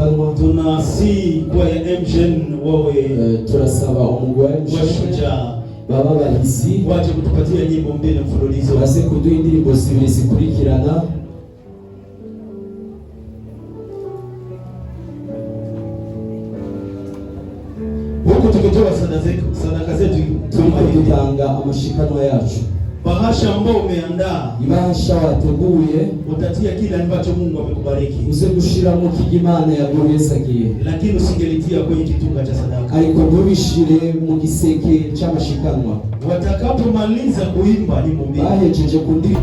mashikanwa. Tunasi kwa MGN wawe turasaba umugwi wa MGN baba bahisi waje kutupatia nyimbo mbili mfululizo, base kuduha indirimbo zibiri zikurikirana. Huko tukitoa sadaka zetu tutanga amashikanwa yacu. Bahasha ambao umeandaa, ibahasha wateguye, utatia kile ambacho Mungu amekubariki. Uze gushiramo kigimana yaguhezagiye, lakini usingelitia kwenye kitunga cha sadaka. Ariko ntubishire mu giseke cy'amashikanwa. Watakapomaliza kuimba nyimbo mbili, bahejeje kundi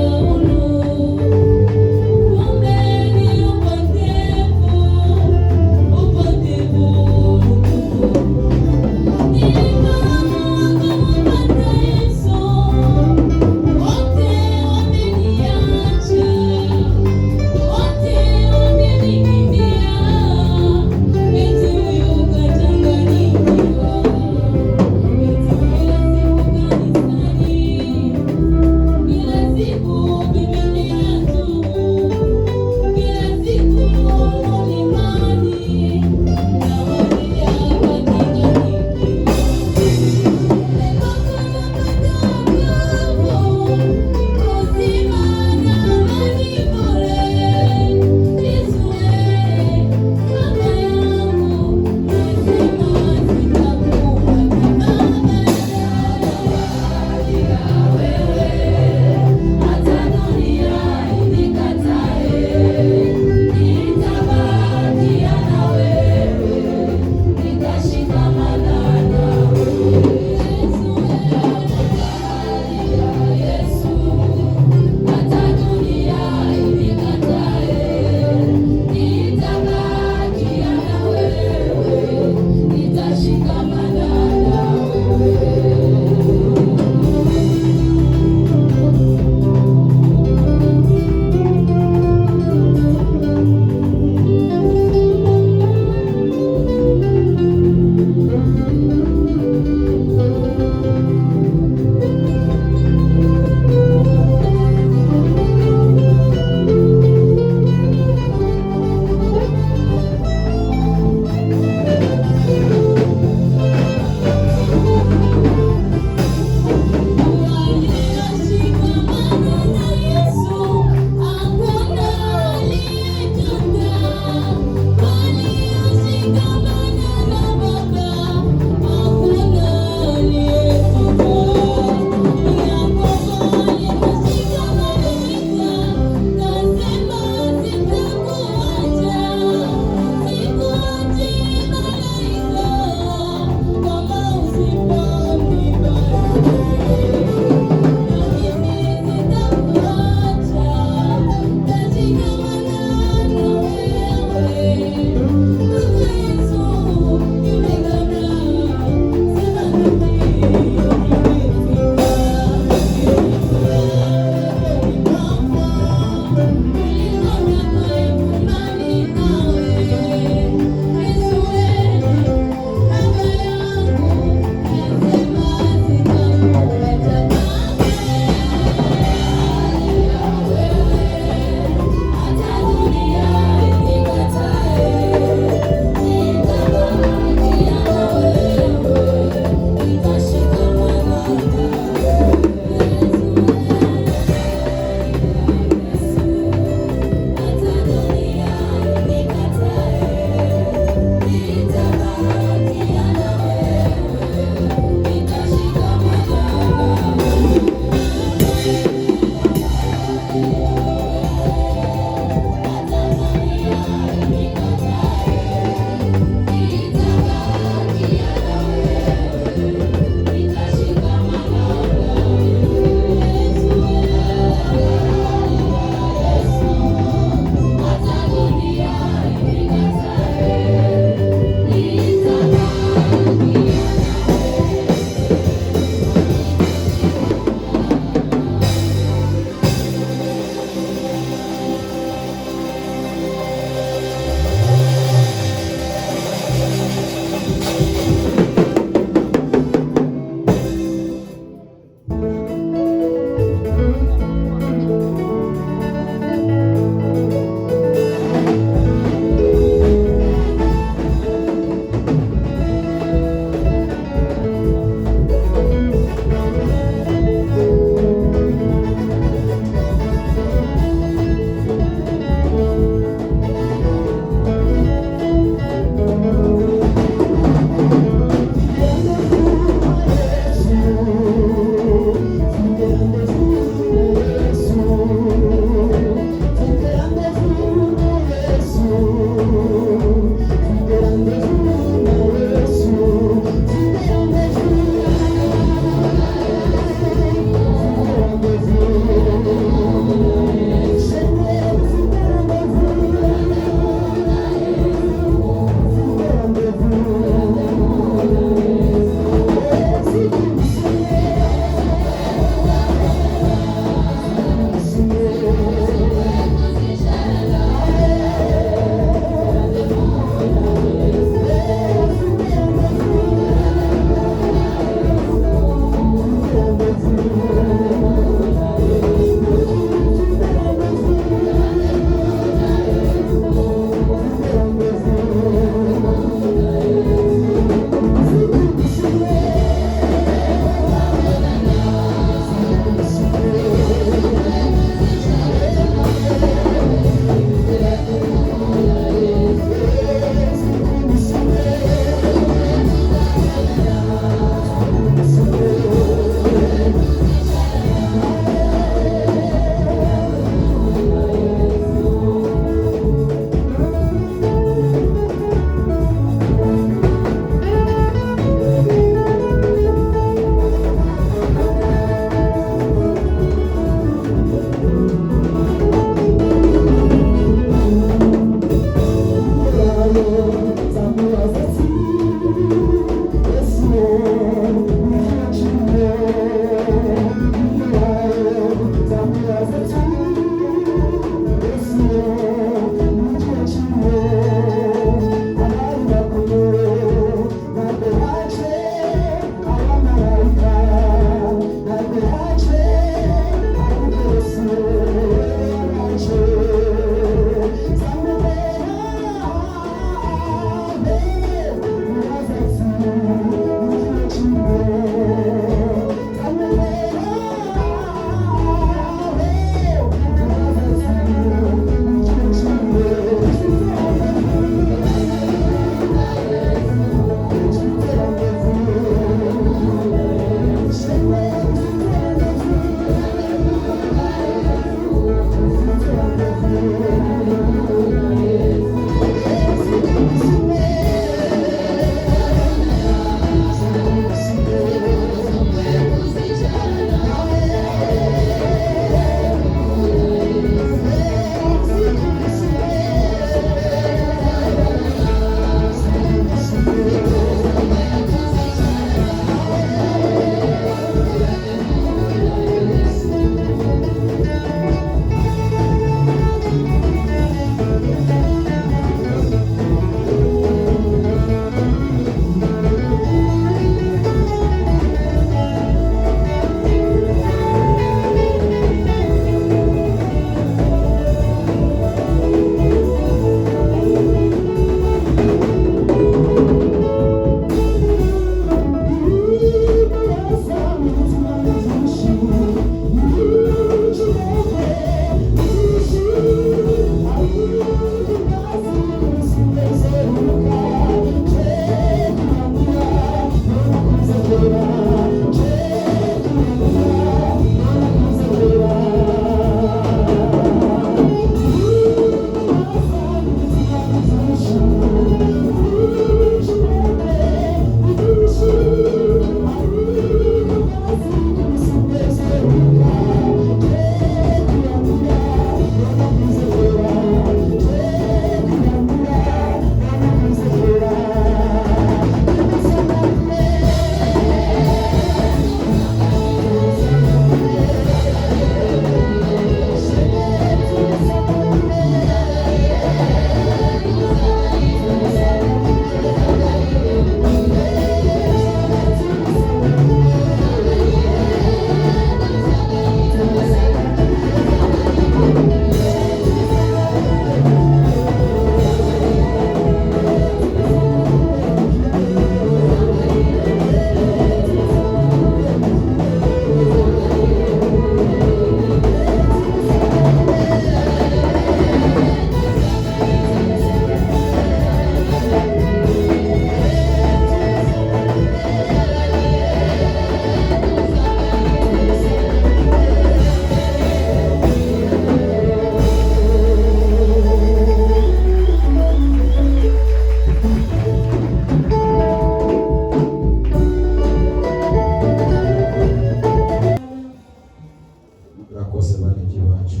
bariki wacu.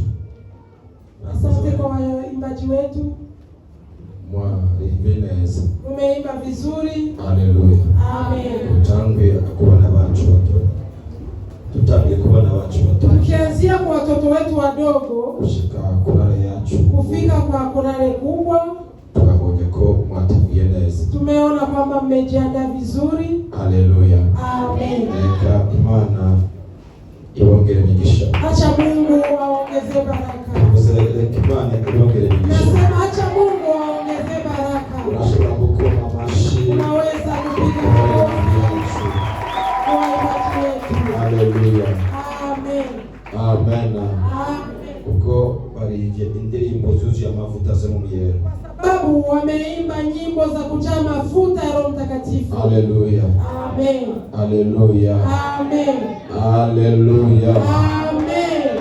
Asante kwa waimbaji wetu. Mwaimba neza. Umeimba vizuri. Haleluya. Amen. Tutanguye kubona wacu watoto. Tutanguye kubona wacu watoto. Tukianzia kwa watoto wetu wadogo kushika korale yacu. Kufika kwa korale kubwa. Twabonye ko mwataguye neza. Tumeona kwamba mmejiandaa vizuri. Haleluya. Amen. Eka Imana ibongere migisha. Acha Mungu aongeze baraka. Imana ibongere migisha. Nasema acha Mungu aongeze baraka. Unashobora gukoma amashi. Unaweza kupiga makofi. Haleluya. Amen. Amen. Amen. Uko barije indirimbo zuzuye amavuta zo mu yera. Sababu wameimba nyimbo za kujaa mafuta ya Roho Mtakatifu. Haleluya. Amen. Haleluya. Amen. Haleluya. Amen.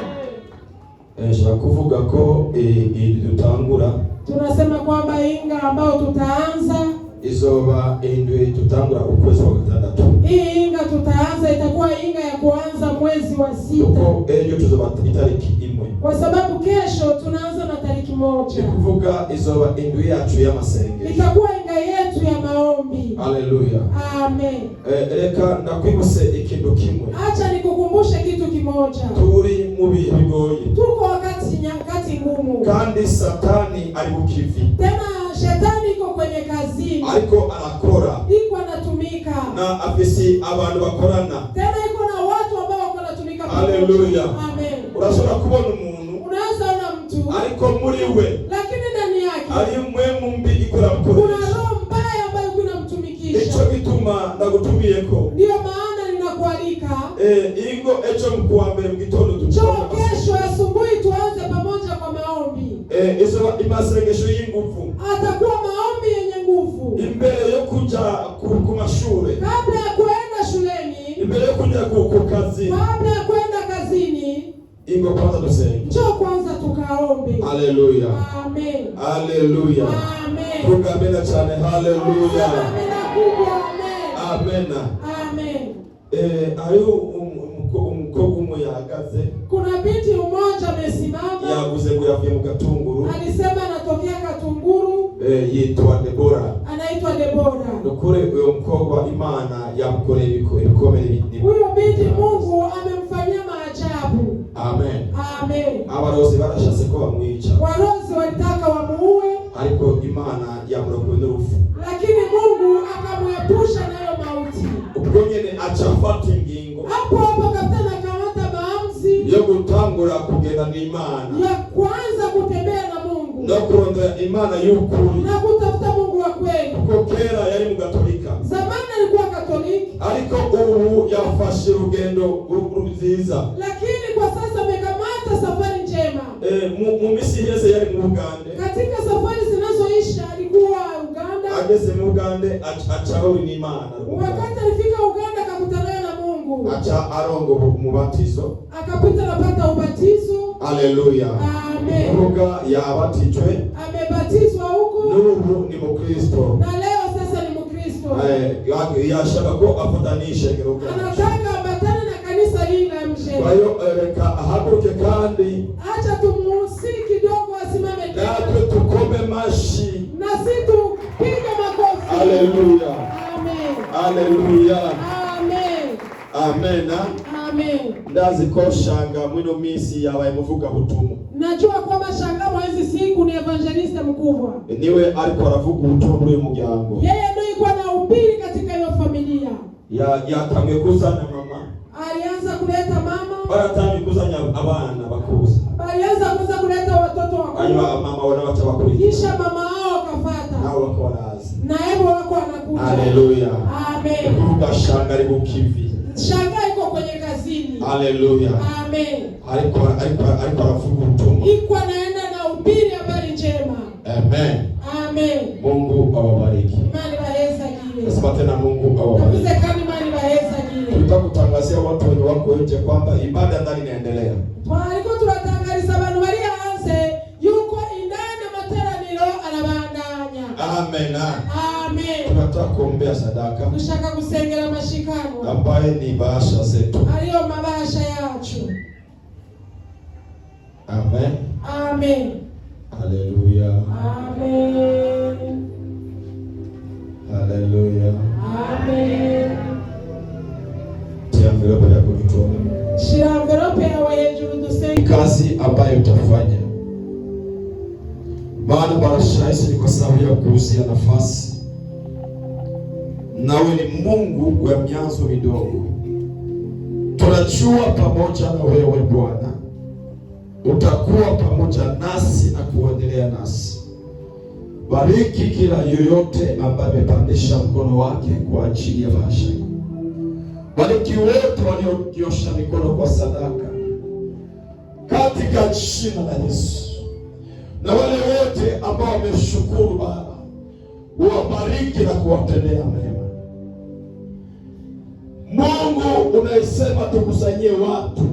Nshaka kuvuga ko dutangura. Tunasema kwamba inga ambao tutaanza izoba indwi tutangura ukwezi wa gatandatu. Hii inga tutaanza itakuwa inga ya kuanza mwezi wa 6. Uko ejo tuzoba itariki imwe. Kwa sababu kesho tunaanza na tariki 1. Kuvuga izoba indwi yacu y'amasengesho. Itakuwa inga yetu ya maombi. Haleluya. Amen. Reka ndakwibuse ikintu kimwe. Acha nikukumbushe kitu kimoja. Turi mu bihe bigoye. Tuko wakati nyakati ngumu. Kandi Satani ari bukivi. Tena shetani iko kwenye kazini. Ariko arakora. Iko anatumika. Na afisi abantu bakorana. Tena iko na watu ambao wako natumika. Haleluya. Amen. Urashobora kubona umuntu. Unaweza ona mtu. Ariko muri we. Lakini ndani yake. Ari mwe mbi ikora mkono. Kuna roho mbaya ambayo kunamtumikisha. Ico gituma ndagutumiyeko. Ndio maana ninakualika. Ingo ejo mkuwa mbere mu gitondo tuchome. Kesho asubuhi tuanze pamoja kwa maombi. Izo imasengesho y'ingufu. Atakuwa maombi yenye nguvu. Imbere yo kuja ku mashure. Kabla ya kwenda shuleni. Imbere yo kuja ku kazi. Kabla ya kwenda kazini. Ingo kwanza dusenge. Njoo kwanza tukaombe. Haleluya. Amen. Haleluya. Amen. Tukamena cyane haleluya. Amen. Amen. Amen. Ayo umukobwa umwe yahagaze. Kuna binti mmoja amesimama. Yavuze ngo yavuye mu Gatunguru. Alisema anatokea Katunguru. Yitwa Debora. Anaitwa Debora. Nukuri uyo mukobwa Imana yamukoreye ibikomere. Huyo binti Mungu amemfanyia maajabu. Amen. Amen. Abarozi barashatse ko bamwica. Warozi walitaka wamuue. Ariko Imana yamurokoye n'urupfu. Lakini Mungu akamwepusha nayo mauti. Ubwo nyene acafata ingingo. Hapo kaptana akamata maamuzi. Yo gutangura kugenda n'Imana. Ya kwanza kutembea na Mungu. No kurondera Imana y'ukuri. Na kutafuta Mungu wa kweli. Kuko kera yari mu Gatolika. Zamani alikuwa Katoliki. Ariko ubu yafashe urugendo ruziza. Lakini kwa sasa amekamata safari njema. Mu misi iheze yari mu Uganda. Katika safari zinazoisha alikuwa Uganda. Ageze mu Uganda acaho n'Imana. Wakati alifika Uganda akakutana na Mungu. Acha arongo mubatizo. Akapita napata ubatizo. Haleluya. Amen. Kuvuga yabatijwe. Amebatizwa huko. N'ubu ni Mukristo. Na leo sasa ni Mkristo. Yashaka ko afatanisha ngero. Anataka ambatane na kanisa hili la Msheni. Kwa hiyo hahaguruke kandi. Acha tumusi kidogo asimame tena. Natwe tukome mashi. Na sisi tupige makofi. Haleluya. Amen. Haleluya. Amen. Amen. Amen. Ndazi ko shanga mwino misi yabaye muvuga butumwa. Najua kwamba Shangamo hizi siku ni evangelista mkubwa. Niwe alikuwa aravuga ubutumwa muri uyu muryango. Yeye ndio yuko na ubiri katika hiyo familia. Yatamwe kuzana mama. Alianza kuleta mama. Baratamwe kuzanya abana bakuza. Alianza kuleta watoto wakubwa. Ayo mama wana watabakurikira. Kisha mama wao akafuata. Nao wako wanazi. Na hebu wako wanakuja. Haleluya. Amen. Kuvuga shanga ari bukivi. Shanga iko kwenye kazini. Haleluya. Amen. Alikuwa aravuga ubutumwa. Iko naenda na ubiri habari njema. Amen. Amen. Mungu awabariki. Imani baheza kile. Nasema tena Mungu awabariki. Nakuze imani baheza kile. Tulitaka kutangazia watu wenye wako nje kwamba ibada ndani inaendelea. Twaliko turatangariza abantu bari hanze yuko indani materaniro arabandanya. Amen. Amen. Tunataka kuombea sadaka. Dushaka gusengera amashikano. Ambaye ni bahasha zetu. Ariyo mabasha yacu. Amen. Amen. Haleluya. Amen. Haleluya. Amen. Tia envelope yako tuombe. Shira envelope yawe hejuru dusenge. Kazi ambayo utafanya. Maana barashaisi ni kwa sababu ya kuuzia nafasi. Nawe ni Mungu wa mianzo midogo. Tunajua pamoja na wewe Bwana utakuwa pamoja nasi na kuendelea nasi. Bariki kila yoyote ambaye amepandisha mkono wake kwa ajili ya bahasha. Bariki wote walionyosha mikono kwa sadaka katika jina la Yesu. Na wale wote ambao wameshukuru Baba, uwabariki na kuwatendea mema. Mungu unaisema tukusanyie watu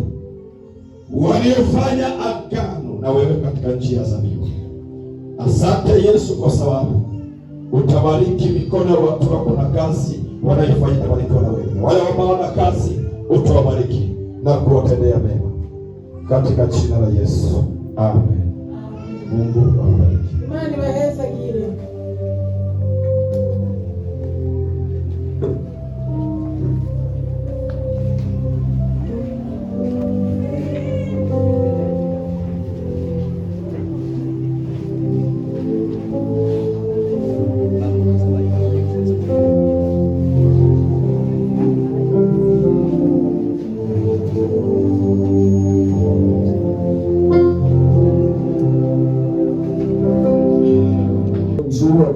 waliofanya agano na wewe katika njia za miwa. Asante Yesu kwa sababu utabariki mikono ya watu wako na kazi wanaifanya tabarikiwa na wewe. Wale ambao wana kazi utawabariki na kuwatendea mema katika jina la Yesu. Amen. Mungu awabariki. Imani waheza gire.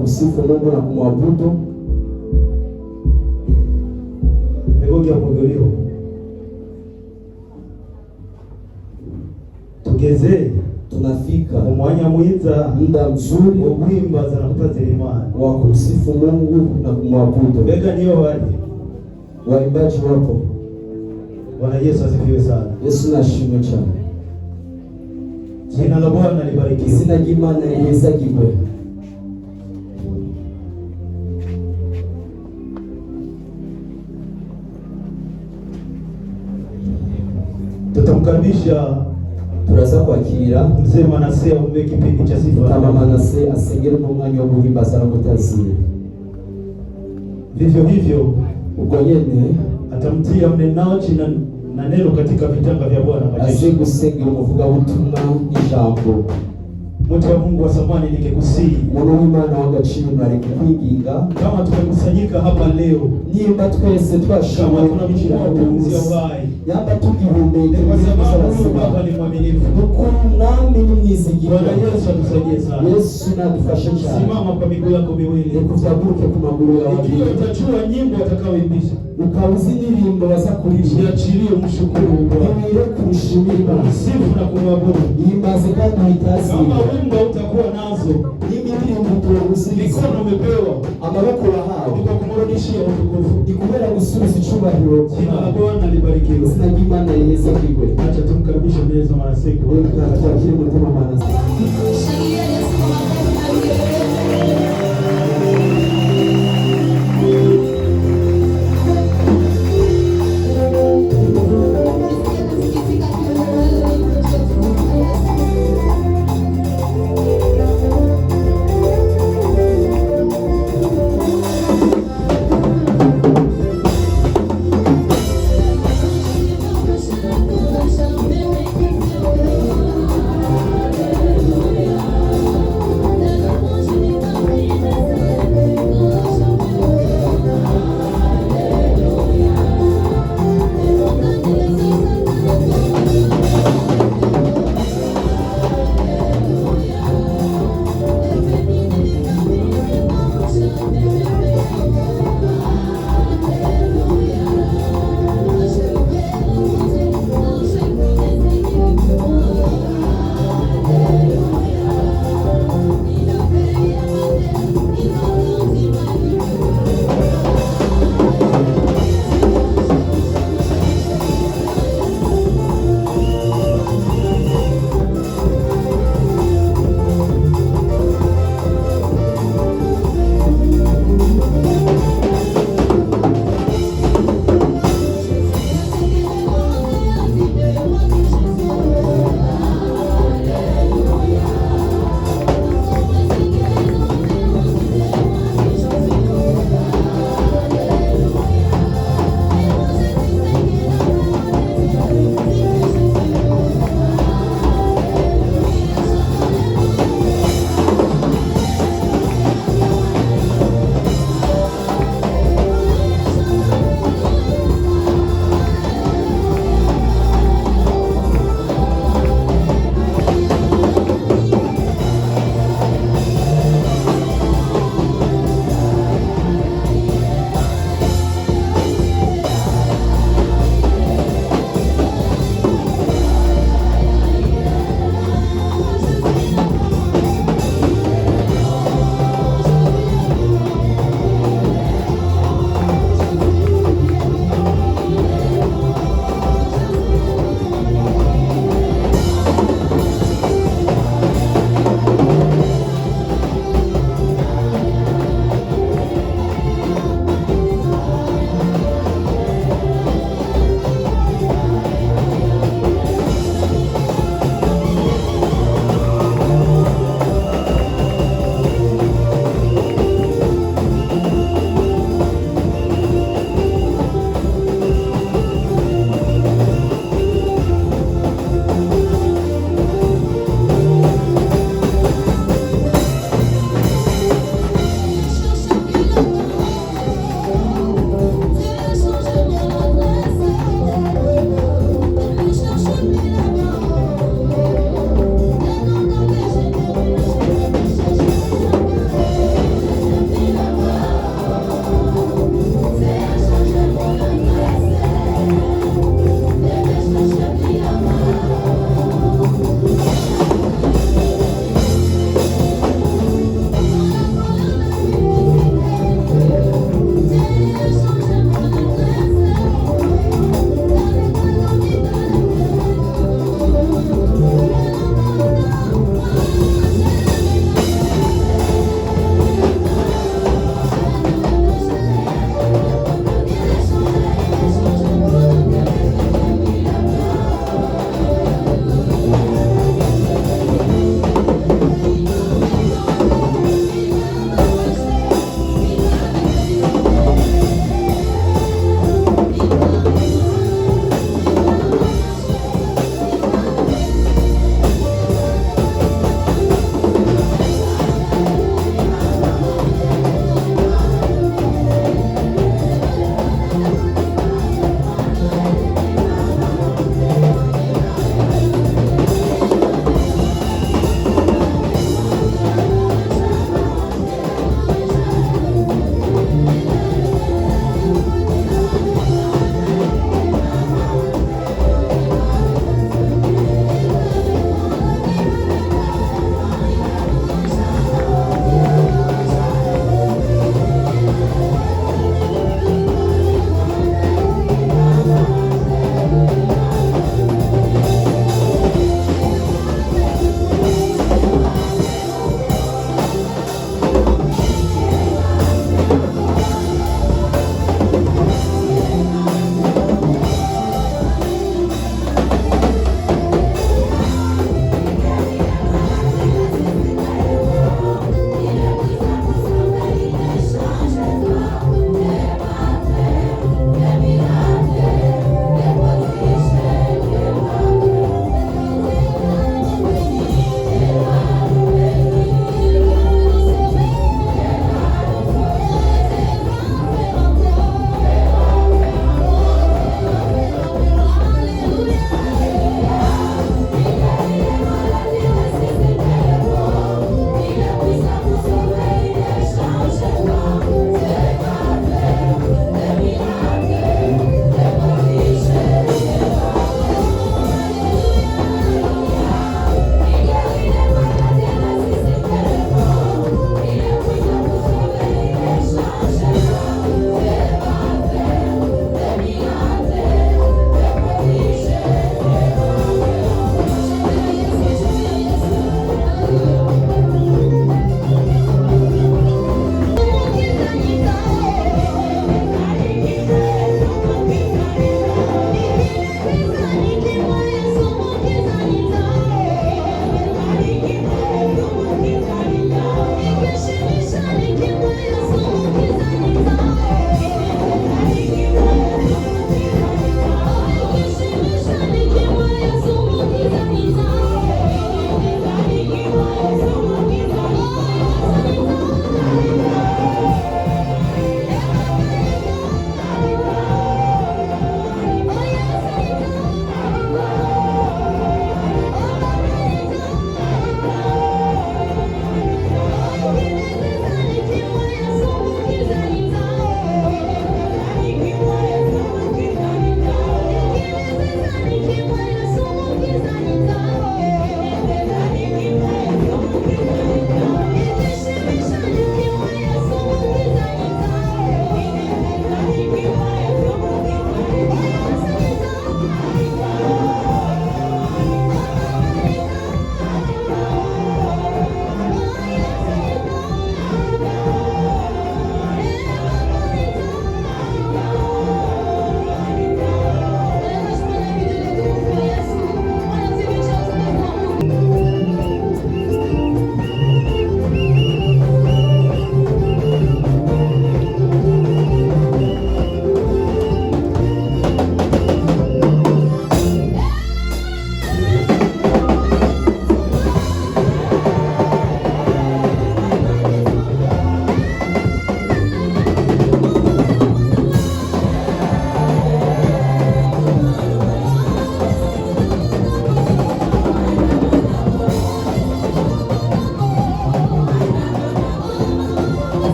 Kusifu Mungu na kumwabudu. Egogia mugulio. Tugeze tunafika umwanya mwiza muda mzuri wo guhimbaza na kutazira Imana. wa kumsifu Mungu na kumwabudu. Mbega niyo wali Waimbaji wapo. Bwana Yesu asifiwe sana. Yesu nashimwe cyane. Jina la Bwana libarikiwe. Izina ry'Imana rihezagirwe. Tutamkaribisha turaza kwakira Mzee Manase aombe kipindi cha sifa. Kama Manase asengere mu mwanya wo guhimbaza no gutazira. Vivyo hivyo ubwo nyene atamtia mnenaji na neno katika vitanga vya Bwana majeshi. Gusengera umuvuga butumwa n'ijambo. Mtu wa Mungu wa samani nikikusihi, Muntu w'Imana w'agaciro nari kukwinginga, kama tumekusanyika hapa leo, nimba twese twashoboye tunamshukuru pumzi ya uhai, yamba tugihumeka kwa sababu Baba ni mwaminifu. Mwami ni mwizigirwa. Bwana Yesu atusaidie sana. Yesu nadufashe cyane. Simama kwa miguu yako miwili, Nikutabuke ku maguru yawe. ikiwa utajua nyimbo atakayoimbisha, ukauzi ndirimbo baza kuririmba, jiachilie umshukuru Bwana, niwire kurushimira Imana, sifu na kumwabudu. Himbaze kandi uhitazi. Kama wimbo utakuwa nazo, n'imirimbo tuwuziza, mikono umepewa, amaboko wahawe, ni kwa kumrudishia utukufu. ikubera gusubiza icyubahiro. Jina la Bwana libarikiwe. Izina ry'Imana rihezagirwe. Acha tumkaribishe mbele za marafiki. Twakire umutima Manase.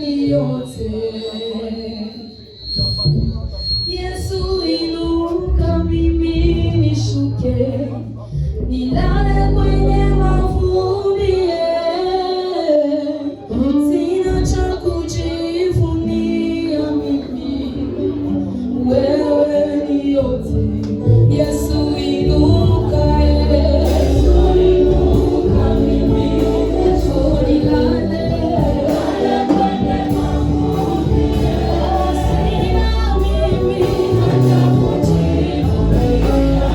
ni yote. Yesu inuka, mimi nishuke, nilale kwenye mavumbi. Sina cha kujivunia mimi, wewe ni yote. Yesu inuka, Yesu inuka, mimi nilale kwenye mavumbi. Sina mimi cha kujivunia,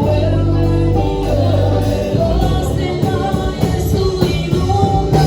wewe ni yote. Sina Yesu inuka,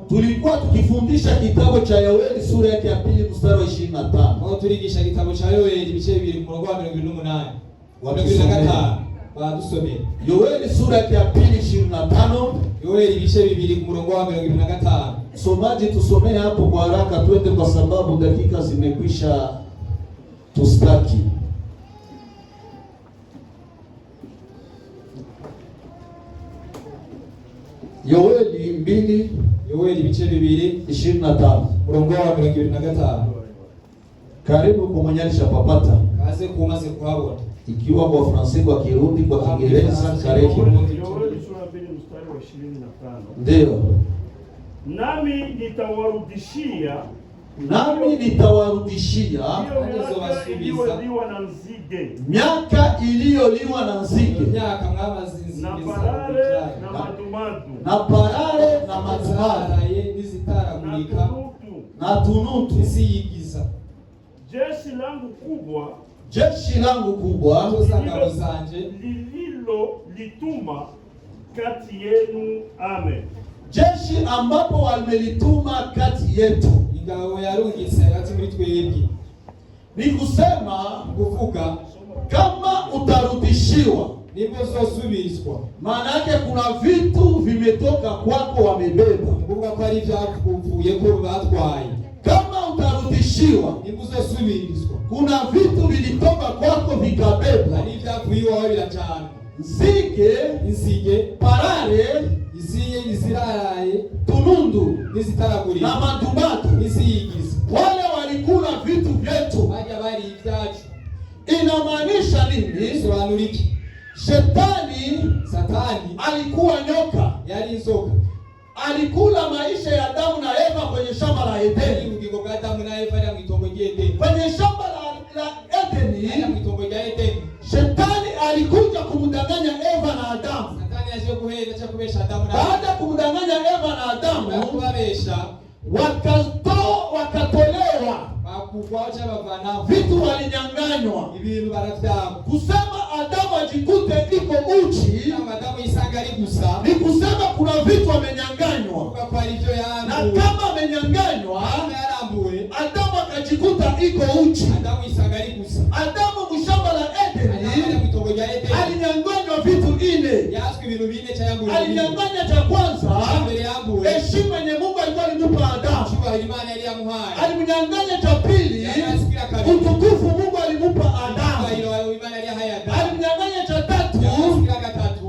tulikuwa tukifundisha kitabu cha Yoeli sura yake ya 2 mstari wa 25. Tuligisha kitabu cha Yoeli ibice 2 ku murongo wa 28. Wa 25. badusomera Yoeli sura ya 2:25. Yoeli ibice 2 ku murongo wa 25. Somaji tusomee hapo kwa haraka twende, kwa sababu dakika zimekwisha, tustaki. Yoeli 2, Yoeli ibice 2:25 murongo wa 25. Karibu kumonyesha papata. Kaze kumaze kuhabona. Ikiwa kwa Fransai, kwa Kirundi, kwa Kiingereza, karibu. Yoeli sura 2 mstari wa 25. Ndio. Nami nitawarudishia iliyoliwa na nzige, miaka iliyoliwa na nzige, Myaka mwamazinzi na parare na madumadu, na parare na madumadu, mazaraye n'izitaragurika na tunutu. n'iziyigiza. jeshi langu kubwa Atoza ngabo zanje lililolituma kati yenu. Amen. Jeshi ambapo wamelituma kati yetu. ingabo yarungitse hagati muri twebwe. Ni kusema Kuvuga kama utarudishiwa, nibwo zosubirizwa. maana yake kuna vitu vimetoka kwako wamebeba. Kuvuga ko ari byakuvuye ko batwaye. Kama utarudishiwa, Nibwo zosubirizwa. kuna vitu vilitoka kwako vikabeba. Ari byakuyiwaho biracana. Nzige, Inzige, parare, iziraraye, tunundu n'izitaragurika na madumadu, n'iziyigiza. wale walikula vitu vyetu. Bajya bari ibyacu. Inamaanisha nini? Sobanura iki? Shetani Satani alikuwa nyoka, yari inzoka. alikula maisha ya Adamu na Eva kwenye shamba la Yari Edeni. ubugingo bwa Adamu na Eva ari mu itongo ry'Edeni. Kwenye shamba la Ari mu Edeni, itongo rya Edeni. Shetani alikuja kumdanganya Eva na Adamu. Satani yaje guhera cyo kubesha Adamu na Eva. Baada ya kumdanganya Eva na Adamu, Kubabesha wakatolewa bakugwaho cyangwa bavanaho. vitu, walinyanganywa. Ibintu baravyanga. Kusema Adamu ajikute iko uchi, Cyangwa Adamu yisanga ari gusa. ni kusema kuna vitu amenyanganywa, Kuvuga ko ari byo na yarambuwe. kama amenyanganywa, Adamu yarambuwe. Adamu akajikuta iko uchi. Adamu yisanga ari gusa. Adamu mushamba la Adamu ari Edeni mu itongo rya Edeni. alinyanganywa vitu ine. Yaswe ibintu bine cyangwa Alinyanganya cha kwanza, mbere yambuwe. heshima yenye Mungu alikuwa alimupa Adamu. Cyubahiro Imana yari yamuhaye. Alimnyanganya cha pili, Yarasikira kabiri. utukufu Mungu alimupa Adamu. Cyubahiro Imana yari yahaye Adamu. Alimnyanganya cha tatu, Yarasikira gatatu.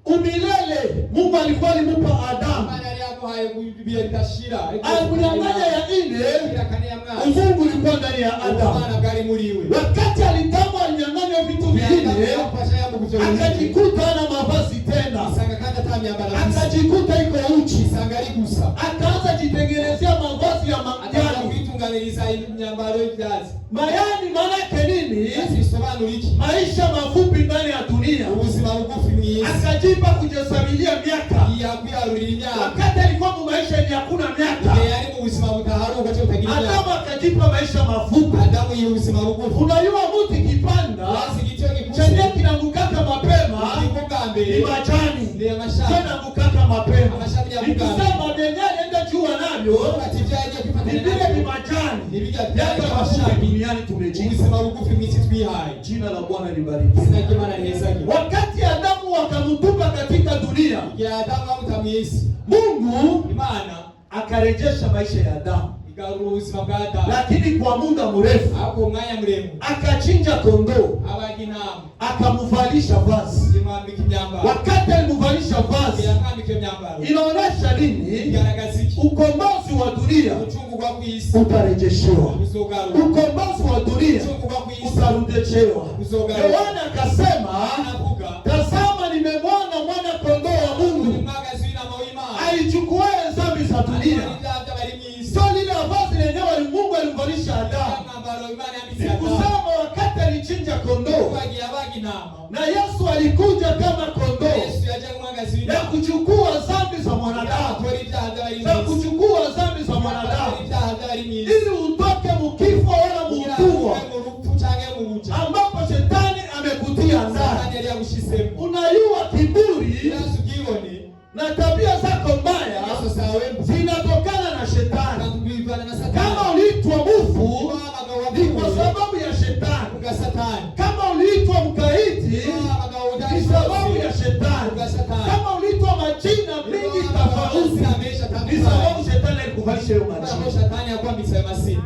umilele Mungu alikuwa alimupa Adamu. Imana yari yamuhaye kubiye bidashira. Alimnyanganya ya ine, Yarasikira kane ya mwana. umungu ulikuwa ndani ya Adamu. Umwana bwari muri we. Wakati alitamwa alinyanganywa vitu vingine, akajikuta na mavazi tena, Isanga kandi atamyambara misa. akajikuta iko uchi, Isanga ari gusa. akaanza jitengenezea mavazi ya Ataza majani. kwitunganiriza imyambaro y'ibyazi. Mayani maana yake nini? Yesu bisobanura iki? Maisha mafupi ndani ya dunia. Ubuzima bugufi mu isi. Akajipa kujisabilia miaka, Yakwiyarurira imyaka. wakati alikuwa mu maisha yenye hakuna miaka. Igihe yari mu buzima butaharuka cyo kutagira imyaka. Adamu akajipa maisha mafupi. Adamu yiha ubuzima bugufi. Unajua mti kipanda Basi igityo gikuze. chenye kinangukaka mapema Igiko bwa mbere. ni majani, Ni amashami. kinangukaka mapema. Amashami ya Nikisema benye enda jua navyo Ati ibyo yagiye ni kwifatanya vile nabyo. ni majani. Nibijya Yale byari mafupi amashami. duniani tumejipa. Ubuzima bugufi mu isi twihaye. Jina la Bwana libarikiwe. Izina ry'Imana rizage. Wakati Adamu wakamtupa katika dunia, Igihe Adamu bamuta mu isi. Mungu Imana akarejesha maisha ya Adamu, igarura ubuzima bwa Adamu. lakini kwa muda mrefu. Ariko umwanya muremure. Akachinja kondoo, Abaga intama. akamuvalisha vazi. Imwambika imyambaro. Wakati alimuvalisha vazi, Yamwambika imyambaro. inaonesha nini? Igaragaza iki? Ukombozi wa dunia Ucungurwa ku isi. utarejeshewa. Uzogaruka. Ukombozi wa dunia Ucungurwa ku isi. utarejeshewa. Uzogaruka. Yohana akasema, Anavuga. tazama nimemwona mwana kondoo wa Mungu Umwagazi w'intama w'Imana. aichukuaye dhambi za dunia. Ibyaha by'abari mu isi. Sio lile vazi lenyewe Mungu alimvalisha Adamu. Mwambaro Imana yambitse Ni Adamu. kusema wakati alichinja kondoo Wagiye abaga intama. na Yesu alikuja kama kondoo Yesu yaje umwagazi ya w'intama. kuchukua dhambi za mwanadamu, Akora ibyaha by'abari mu ya isi. kuchukua dhambi za Akora mwanadamu, ibyaha by'abari mu isi. ili utoke mukifo wala Kugira muutumwa ngo mu rupfu canke mu buja. ambapo shetani amekutia ndani. Satani yari yagushizemo. Unayua kiburi Yesu ubwibone. na tabia zako mbaya Yesu sawe. zinatokana na shetani. Akubivana na Satani. Kama uliitwa mufu Abagabo ni kwa bavuye. sababu ya shetani. Uga Satani. Kama uliitwa mkaidi Abagabo ni udahishwa. kuvalisha hiyo Kwa majina. shetani yakwambitse ayo mazina.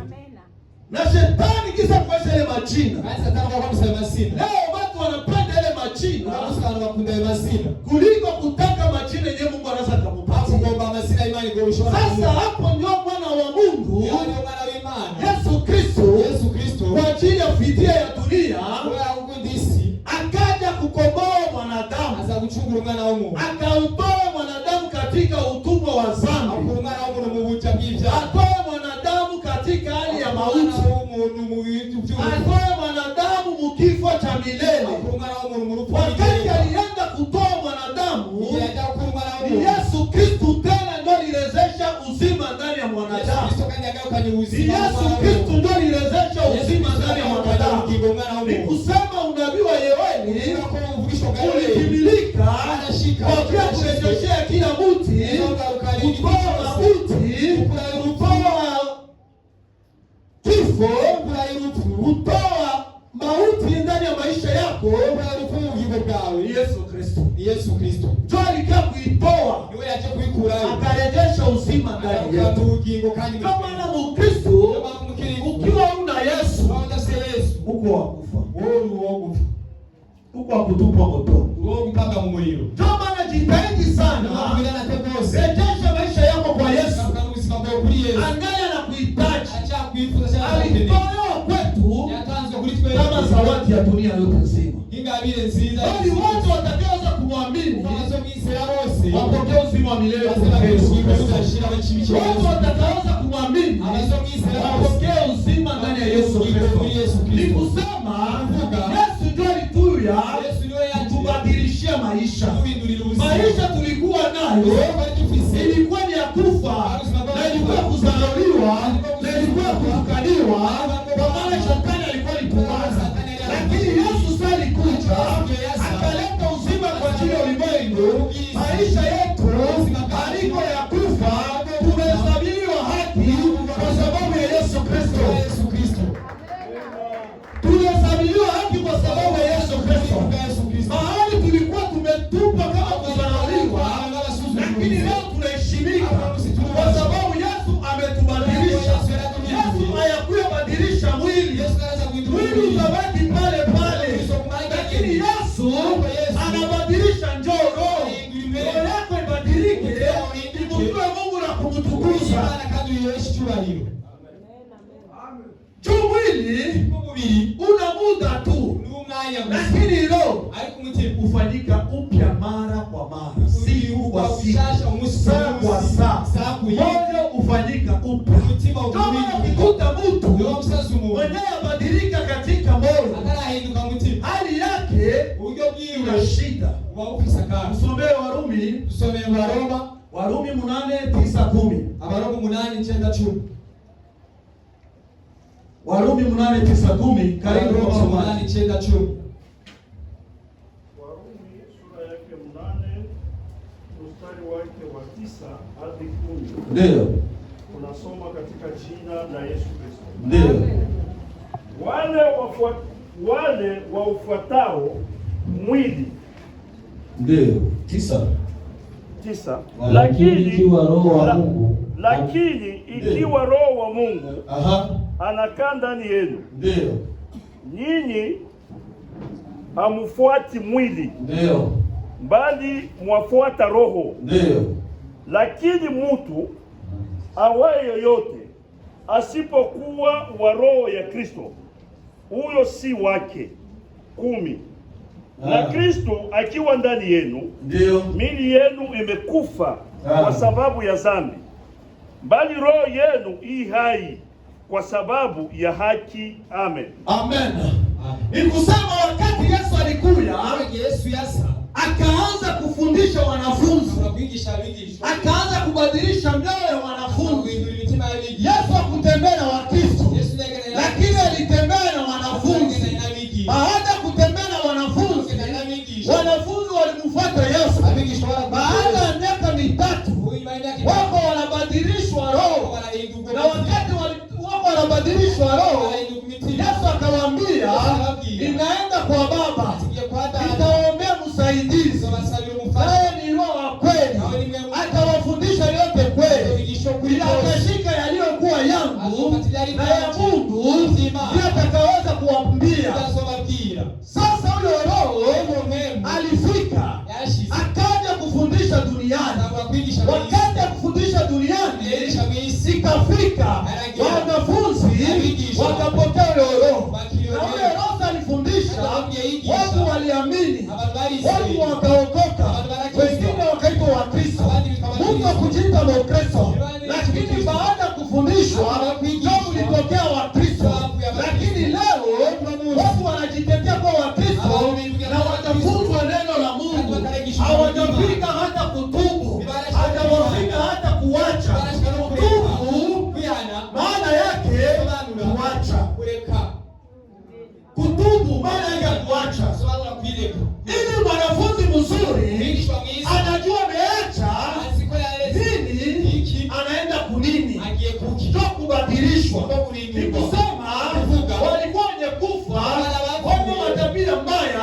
Na shetani kisa kuvalisha ile majina. Kandi satani yakwambitse ayo mazina. Leo watu wanapenda ile majina. Abantu bakunda ayo mazina. Kuliko kutaka majina yenyewe Mungu anaweza kumpatia. Kugomba amazina y'Imana ngo bishobora. Sasa hapo ndio mwana wa Mungu. Yeye mwana w'Imana. Yesu Kristo kwa ajili ya fidia ya dunia akaja kukomboa mwanadamu, aza gucungura umwana w'umuntu, akautoa mwanadamu katika utumwa wa dhambi, akura umwana w'umuntu mu buja bw'ibyaha, atoe mwanadamu katika hali ya mauti, atoe mwanadamu mu kifo cha milele. Wakati alienda kutoa mwanadamu, ni Yesu Kristo tena ndio alirejesha uzima ndani ya mwanadamu. Yesu Kristo ndio alirejesha uzima ndani ya mwanadamu. Ni kusema unabii wa Yoeli ulitimilika kwa kurejeshea kila mti, kutoa mauti, kutoa kifo, kutoa mauti ndani ya maisha yako. Yesu Kristo ndio alikaa kuitoa, akarejesha uzima ndani yetu. Kama na Mkristo ukiwa una Yesu, uko wakufa, uko wakutupwa motoni. Ndio maana jitahidi sana, rejesha maisha yako kwa Yesu. Angalia na kuhitaji, alitolewa kwetu kama zawadi ya dunia yote nzima. Bali watu watakaoza kumwamini wapokee uzima wa milele. Watu watakaoza kumwamini wapokee uzima ndani ya Yesu Kristo. Ni kusema Yesu ndio alituya kutubadilishia maisha. Maisha tulikuwa nayo ilikuwa ni ya kufa, na ilikuwa kuzaliwa, na ilikuwa kutukaniwa, kwa maana shetani alikuwa alitupasa. Lakini Yesu sasa alikuja akaleta uzima kwa ajili ya ulimwengu. Maisha yetu haliko ya kufa, tumehesabiwa haki kwa sababu ya Yesu Kristo. Tumehesabiwa haki kwa sababu ya Yesu Kristo. Mahali tulikuwa tumetupwa kama kuzaliwa, lakini leo tunaheshimika kwa sababu Yesu ametubadilisha. Yesu hayakuya badilisha mwili. Mwili utabaki pale pale, lakini Yesu anabadilisha njoo roho. Roho yako ibadilike, imjue Mungu na kumtukuza. Juu mwili una muda tu, lakini roho hufanyika upya mara kwa mara, siku kwa siku, saa kwa saa. Moyo hufanyika upya. Kama ukikuta mtu mwenyewe abadilika katika moyo, hali yake ina shida. Msomee Warumi 8:9-10. Warumi 8:9-10. Karibu kwa somo. Warumi sura yake 8 mstari wake wa 9 hadi 10. Ndio. Tunasoma katika jina la Yesu Kristo. Ndio. Wale waufuatao mwili. Ndio. 9. Lakini ikiwa Roho wa Mungu, ikiwa Roho wa Mungu anakaa ndani yenu, ndio nyinyi hamfuati mwili, ndio bali mwafuata Roho. Ndio. Lakini mtu awaye yoyote asipokuwa wa Roho ya Kristo, huyo si wake. 10. Na Kristo akiwa ndani yenu, ndio miili yenu imekufa kwa sababu ya dhambi, bali roho yenu i hai kwa sababu ya haki. Amen. Amen. Nikusema wakati Yesu alikuja, akaanza kufundisha wanafunzi, akaanza kubadilisha mioyo ya wanafunzi. Yesu hakutembea na Wakristo, lakini alitembea na wanafunzi. Baada ya kutembea na wanafunzi, wanafunzi walimfuata Yesu. Baada ya miaka mitatu, wako wanabadilishwa roho, na wakati wako wanabadilishwa roho, Yesu akawaambia, ninaenda kwa Baba, nitawaombea msaidizi, naye ni Roho wa kweli, atawafundisha yote kweli, atashika na ya Mungu ndiye atakaweza kuwaambia. Sasa huyo Roho alifika akaja kufundisha duniani. Wakati ya kufundisha duniani ikafika, wanafunzi wakapokea huyo Roho, na huyo Roho alifundisha, watu waliamini, watu wakaokoka, wengine wakaitwa Wakristo. Mungu hakujiita Mkristo, lakini baada ya kufundishwa ndio mlitokea Wakristo. Lakini leo watu wanajitetea kwa Wakristo na watafunzwa neno la Mungu, hawajafika hata kutubu, hawajafika hata kuacha. Kutubu maana yake kuacha. Kutubu maana yake kuacha. Ili mwanafunzi mzuri anajua ameacha nini, anaenda kunini, ndio kubadilishwa. Ni kusema walikuwa wenye kufa kwa tabia mbaya,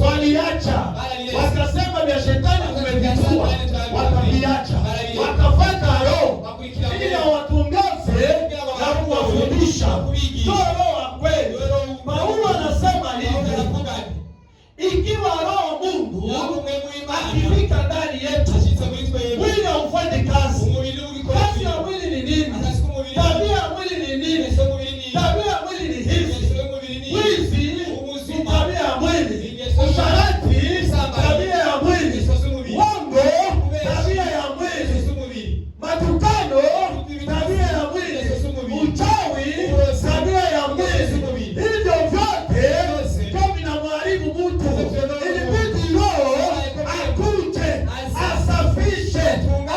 waliacha, wakasema vya shetani kumevitua, wakaviacha, wakafuata Roho ili awatongoze na kuwafundisha. Ndio Roho wa kweli. Paulo anasema hivi, ikiwa Roho Mungu akifika ndani yetu, mwili haufanyi kazi. Kazi ya mwili ni nini? Tabia ya mwili ni nini? Tabia ya mwili ni hivi. Wizi ni tabia ya mwili. Usharati tabia ya mwili. Uongo tabia ya mwili. Matukano tabia ya mwili. Uchawi tabia ya mwili. Hivyo vyote ndio vinamharibu mtu. Ilibidi Roho akuje asafishe,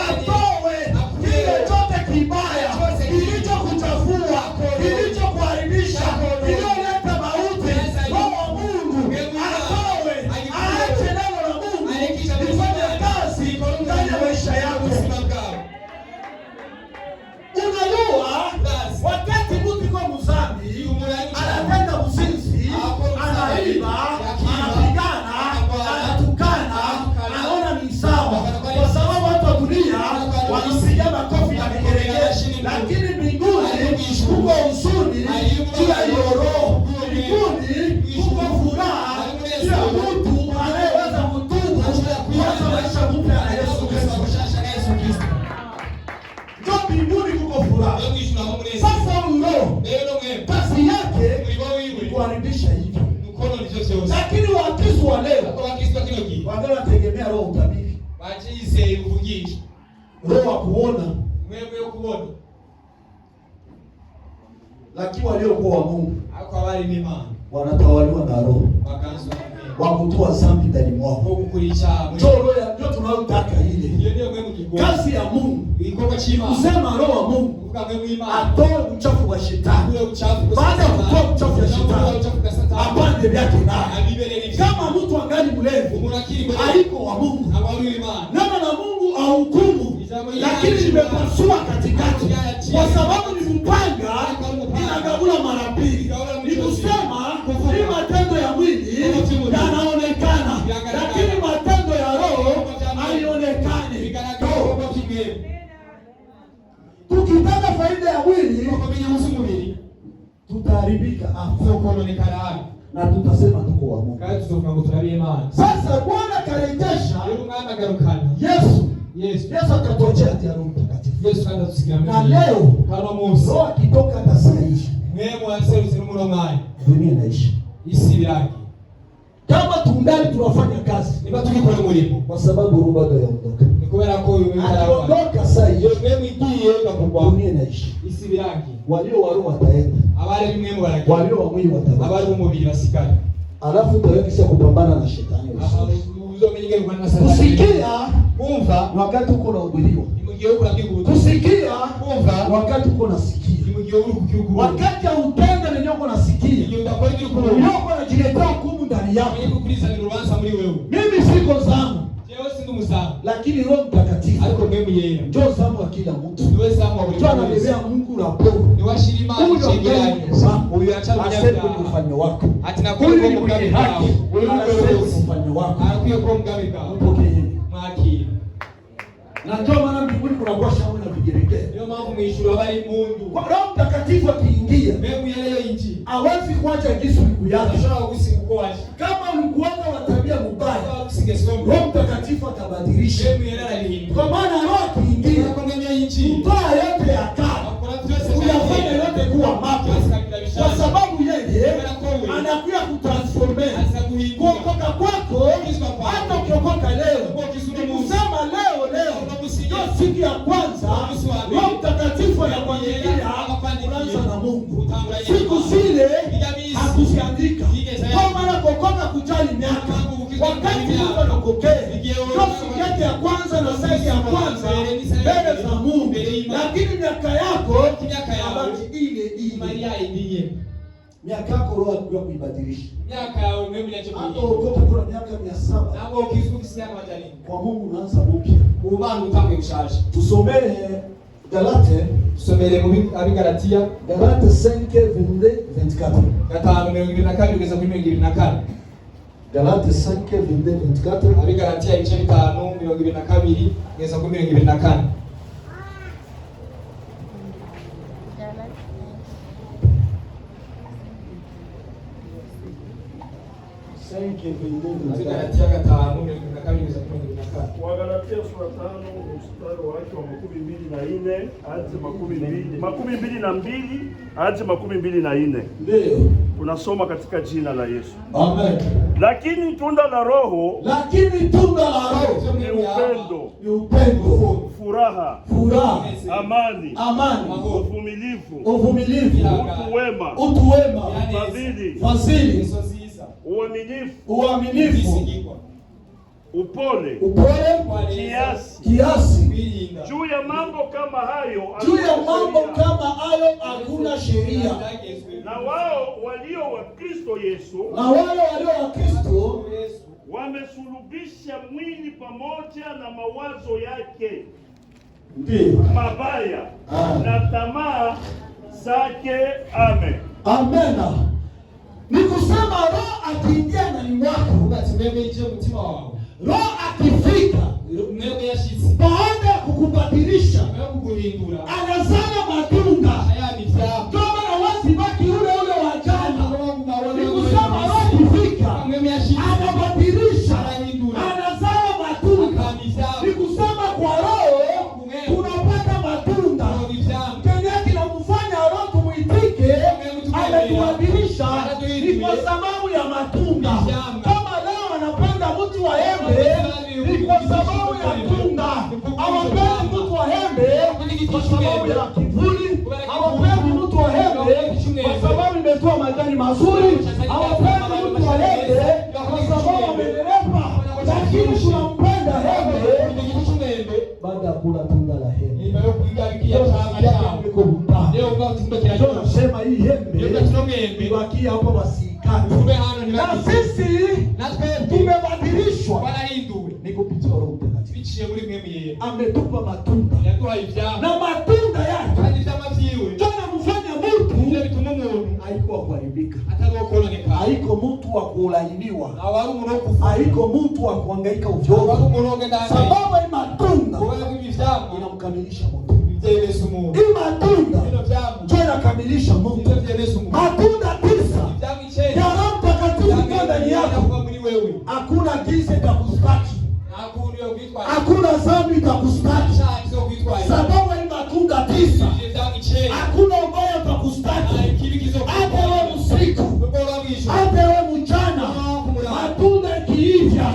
atoe kile chote kibaya kilichokuchafua, kilichokuharibisha, kilioleta mauti. Roho wa Mungu atoe, aache neno la Mungu lifanye kazi ndani ya maisha yako. Unajua, wakati mtu yuko mzambi, anatenda uzinzi, anaiba, anapigana, anatukana, anaona ni sawa, kwa sababu watu wa dunia wanapiga makofi na vigelegele, lakini mbinguni kuko huzuni juu ya hiyo Roho. Mbinguni kuko furaha juu ya mtu anayeweza kutubu, kuanza maisha mpya na Yesu Kristo. Ndio mbinguni kuko furaha. Sasa Roho kazi yake ni kuharibisha hivyo. Lakini Wakristo wa leo wanategemea roho utabiri, roho wa kuona, lakini waliokuwa wa Mungu wanatawaliwa na roho wa kutoa dhambi ndani mwao. Ndio tunayotaka ile kazi ya Mungu, kusema roho wa Mungu atoe uchafu wa shetani. Baada ya kutoa uchafu wa shetani, apande vyake naye. Kama mtu angali mlevu, haiko wa Mungu. Neno la Mungu ahukumu, lakini limepasua katikati, kwa sababu ni mpanga inagabula mara mbili. Ni kusema ni matendo ya mwili yanaonekana, lakini matendo ya roho haionekani. Tukitaka faida ya mwili tutaharibika na tutasema tuko wa Mungu. Sasa Bwana karejesha Yesu akatujia Roho Mtakatifu. Na leo Roho akitoka hata sasa hivi dunia inaishi. Kama tungali tunafanya kazi, kwa sababu Roho bado yaondoka. Akiondoka sasa hivi dunia inaishi. Walio wa roho wataenda, walio wa mwili watabaki. Alafu tutawekisha kupambana na shetani. Kusikia kumva wakati uko unahubiriwa, kusikia kumva wakati uko unasikia, wakati hautenda nenye uko unasikia, uko unajiletea hukumu ndani yako. Mimi siko zangu, lakini Roho Mtakatifu ndio zamu wa kila mtu. Ndio anabebea Mungu raporo. Huyu aseme kwenye ufalme wako. Huyu ni mwenye haki. Huyu aseme kwenye ufalme wako. Mpokee. Na ndio maana mbinguni kunakuwa shangwe na vigelegele. Niyo mpamvu mwishuru bari mundu. Kwa Roho Mtakatifu akiingia, Mbegu yaleyo inji. hawezi kuacha jinsi siku yake. Ashobora gusiga uko waje. Kama ulikuwa wa tabia mbaya, Usige sombe. Roho Mtakatifu atabadilisha. Mbegu yaleyo alihindu. Kwa maana Roho akiingia, Kongenya inji. mtaa yote ya kale unafanya yote kuwa mapya, kwa sababu yeye anakuja kutransforme kuokoka kwako. Hata ukiokoka leo, nikusema leo ndio siku ya kwanza Roho Mtakatifu anakuandikia kuanza na Mungu. Siku zile hakuziandika, kwa maana kuokoka kujali miaka. Wakati mtu anakokea ndio siku yake ya kwanza na siku ya kwanza mbele za Mungu, lakini miaka yako abaki ile ile. Miaka yako Roho anakuja kuibadilisha. Miaka yao mimi ninacho hata ukote kuna miaka 700. Nabo ukizungumzia majani. Kwa Mungu unaanza upya. Ubangu utange kushaje. Tusomee Galate, tusomere mu Abigalatia, Galate 5:22-24. 5:22 kugeza kuri 24. Galate 5:22-24. Abigalatia ibice 5:22 kugeza kuri 24. Wagalatia sura 5 mstari wake wa 24 hadi 24. Ndio. Tunasoma katika jina la Yesu. Amen. Lakini tunda la Roho ni upendo, furaha, amani, uvumilivu, utu wema, fadhili, uaminifu, upole, kiasi. Juu ya mambo kama hayo hakuna sheria. Na wao walio wa Kristo Yesu wamesulubisha mwili pamoja na mawazo yake mabaya na tamaa zake. Amen. Amena. Ni kusema Roho akiingia ndani mwako, Roho akifika, baada ya kukubadilisha, anazana matunda. Kama na wasibaki ule wa jana. Ni kusema Roho akifika, anabadilisha, anazana matunda. Ni kusema kwa Roho tunapata matunda. Kenye kinamfanya Roho tumuitike, ametubadilisha ni kwa sababu ya matunda. Kama leo anapenda mtu wa embe, ni kwa sababu ya tunda. Hawapendi mtu wa embe kwa sababu ya kivuli. Hawapendi mtu wa embe kwa sababu imetoa majani mazuri. Hawapendi mtu wa embe kwa sababu amelepa. Lakini tunampenda embe baada ya kula tunda la embe. Tunasema hii embe iwakia hapo wasikate. Na sisi tumebadilishwa ni kupitia Roho Mtakatifu. Ametupa matunda. Na matunda yake tunamfanya mtu haiko kuharibika. Haiko mtu wa kulainiwa. Haiko mtu wa kuhangaika ovyo. Sababu hii matunda inamkamilisha mtu. Hii matunda inakamilisha mtu. Matunda 9 ya Roho Mtakatifu ndani yako. Hakuna giza itakustaki. Hakuna dhambi itakustaki. Sababu hii matunda 9, hakuna ubaya utakustaki. Hata wewe usiku, hata wewe mchana, matunda ikiivya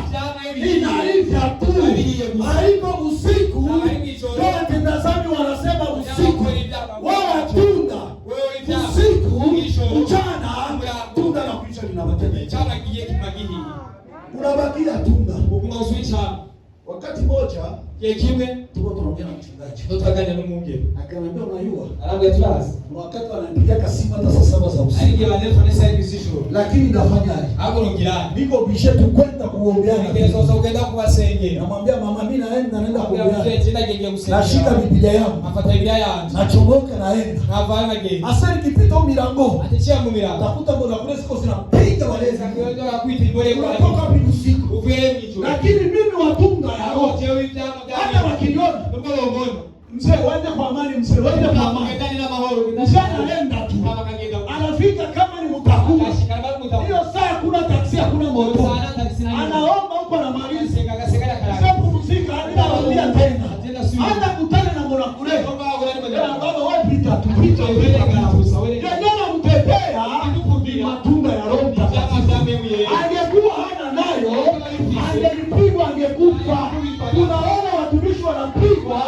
inaivya tu. Haiko usiku. Ndio watendazami wanasema usiku. Wao tunda usiku, mchana tunda na kuisha linabakia. Unabakia tunda. Wakati moja tuko tunaongea na mchungaji. Akaniambia unajua, wakati ananipigia kasimu hata saa 7 za usiku. Lakini nafanyaje? Niko bishe tu kwenda kuombeana. Namwambia mama mimi naenda kuombeana. Nashika Biblia yangu. Nachomoka naenda. Asa nikipita milango. Takuta mbona kule siko zinapiga walezi. Unatoka usiku. lakini mimi watunda ya roho. Hata wakiniona mzee, waende kwa amani, mzee, waende kwa amani. Mzee anaenda tu, anafika kama ni mtakuma hiyo saa, hakuna taksi, hakuna moto, anaomba huko na malizi sasa kupumzika, anawaambia tena hata kutana na mola kule baba, wewe pita tu, pita wewe ndio mtetea ni matunda ya Roho Mtakatifu. Angekuwa hana nayo, angelipigwa, angekufa. Tunaona watumishi wanapigwa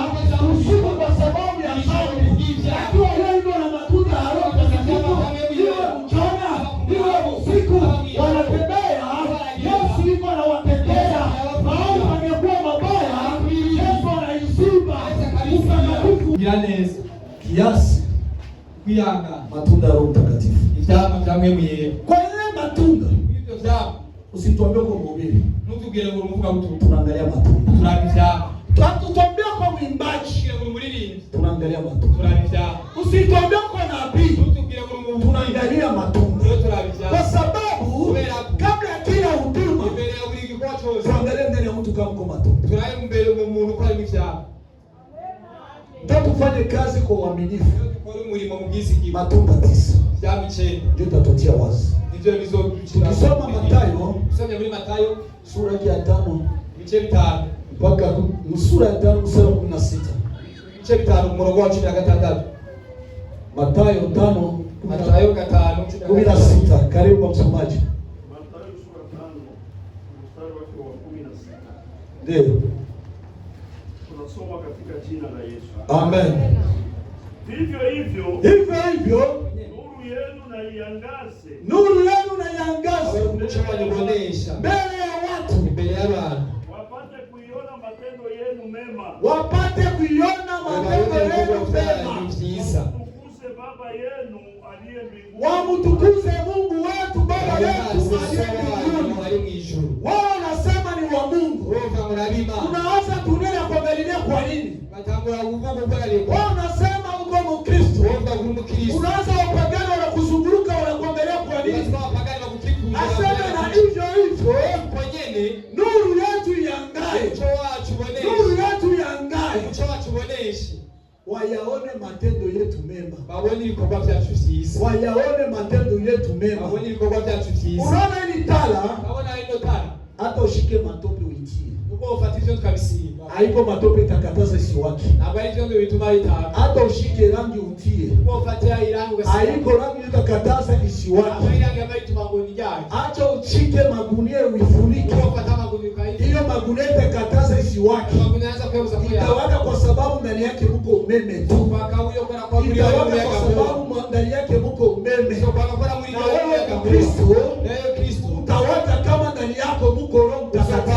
usiku kwa sababu ya dhambi, akiwa lengo na matunda ya Roho Mtakatifu, iwe mchana iwe usiku, wanatembea. Yesu yuko anawatetea, maana angekuwa mabaya, Yesu anaiziba utakatifu kiasi kuyanga matunda ya Roho Mtakatifu. icyama cyamwemuye Kwa ile matunda ibyo byabo usituambie kwa mhubiri, ntugire ngo umuvuga mtu tunaangalia matunda. turabisha Tutatuambia kwa mwimbaji, tugire ngo muririmbi tunaangalia matunda. turabisha Usituambie kwa nabii, ntugire ngo umuvuga tunaangalia matunda. turabisha Kwa sababu kabla ya kila huduma imbere ya buri gikorwa cyose tuangalie ndani ya mtu kama kwa matunda. turaye mbere mu muntu ukora ibyaha Ndio tufanye kazi kwa uaminifu. dukora umurimo mu bwizigiro Matunda 9 byabicene ndio tutatia wazi. nivyo bizoducira. Tukisoma Mathayo usomye muri Mathayo sura ya 5 ibice 5 mpaka sura ya 5 mstari wa 16. ibice 5 umurongo wa 16. Mathayo 5 Mathayo 5:16. Karibu kwa msomaji. Mathayo sura 5 mstari wake wa 16. Ndio. Tunasoma katika jina la Yesu. Amen. Vivyo hivyo nuru yenu na iangaze. Nuru yenu na iangaze umuco wanyobonesha mbele ya watu, imbere y'abantu Wapate kuiona matendo yenu mema. wapate kuiona matendo yenu mema. Mtukuze Baba yenu aliye mbinguni. Wamtukuze Mungu wetu Baba yetu aliye mbinguni. Wao wanasema ni wa Mungu. Unaanza kunena kwa Galilea kwa nini? Wao wanasema uko Mkristo. Unaanza wapagani wanakuzunguruka wanakuangalia kwa nini? Aseme na hivyo nuru yetu iangae. Nuru yetu iangae. Wayaone matendo yetu mema. Wayaone matendo yetu mema. Unaona hili tala, hata ushike matope uitie. Haiko matope itakataza isiwaki. Hata ushike rangi utie. Haiko rangi itakataza isiwaki. Acha uchike magunia uifunike. Hiyo magunia itakataza isiwaki. Itawaka kwa sababu ndani yake mko umeme tu. Itawaka kwa sababu ndani yake mko umeme. Na wewe Kristo utawaka kama ndani yako mko Roho Mtakatifu.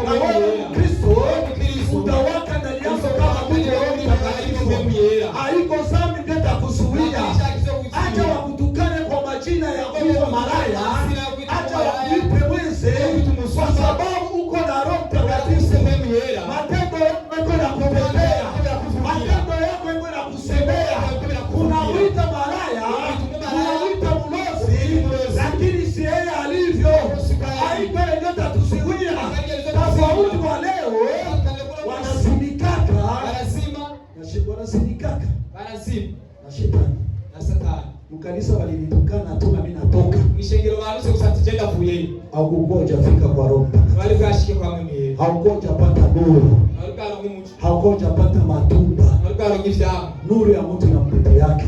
Na wewe Kristo utawaka ndani yako kama mko Roho Mtakatifu. Haiko dhambi ndio itakuzuia. Acha wakutukane kwa majina ya kuwa malaya. Acha wakuipe mwizi kwa sababu uko na Roho Mtakatifu. Matendo yako yanakupendea. Matendo yako yanakusemea. Unawita malaya, unawita mlozi, lakini si yeye alivyo. Haiko ndio itatuzuia. Tofauti wa leo wanasimikaka na shetani. Mkanisa walinitukana tu na mimi natoka. Haukuwa hujafika kwa Roho Mtakatifu. Haukuwa hujapata nuru. Haukuwa hujapata matunda. Nuru ya mtu na mtoto yake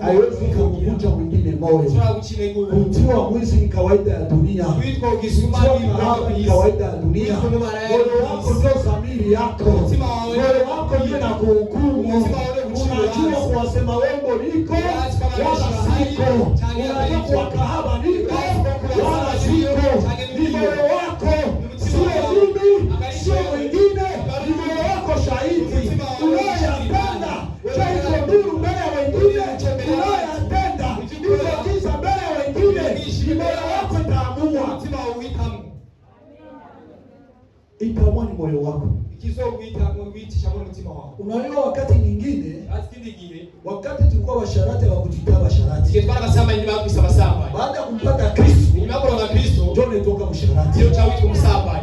haiwezi kuvunja mwingine moyo. Kutiwa mwizi ni kawaida ya dunia. Kutiwa mhaba ni kawaida ya dunia. Moyo wako ndio dhamiri yako. Moyo wako ndio na kuhukumu. Unajua kuwasema wengo niko wala siko. Unajua kuwakahaba niko wala siko. Ni moyo wako, sio mimi, sio mwingine. Ni moyo wako shahidi. Unayoyapenda chaiko nuru mbele ya wengine. Unayoyapenda hivyo giza mbele ya wengine. Ni moyo wako itaamua. Itaamua ni moyo wako. Unajua wakati nyingine, wakati tulikuwa washarati wa kujitaa washarati, baada ya kumpata Kristo ndio nitoka msharati. torati. Ndio chawi kumsapa.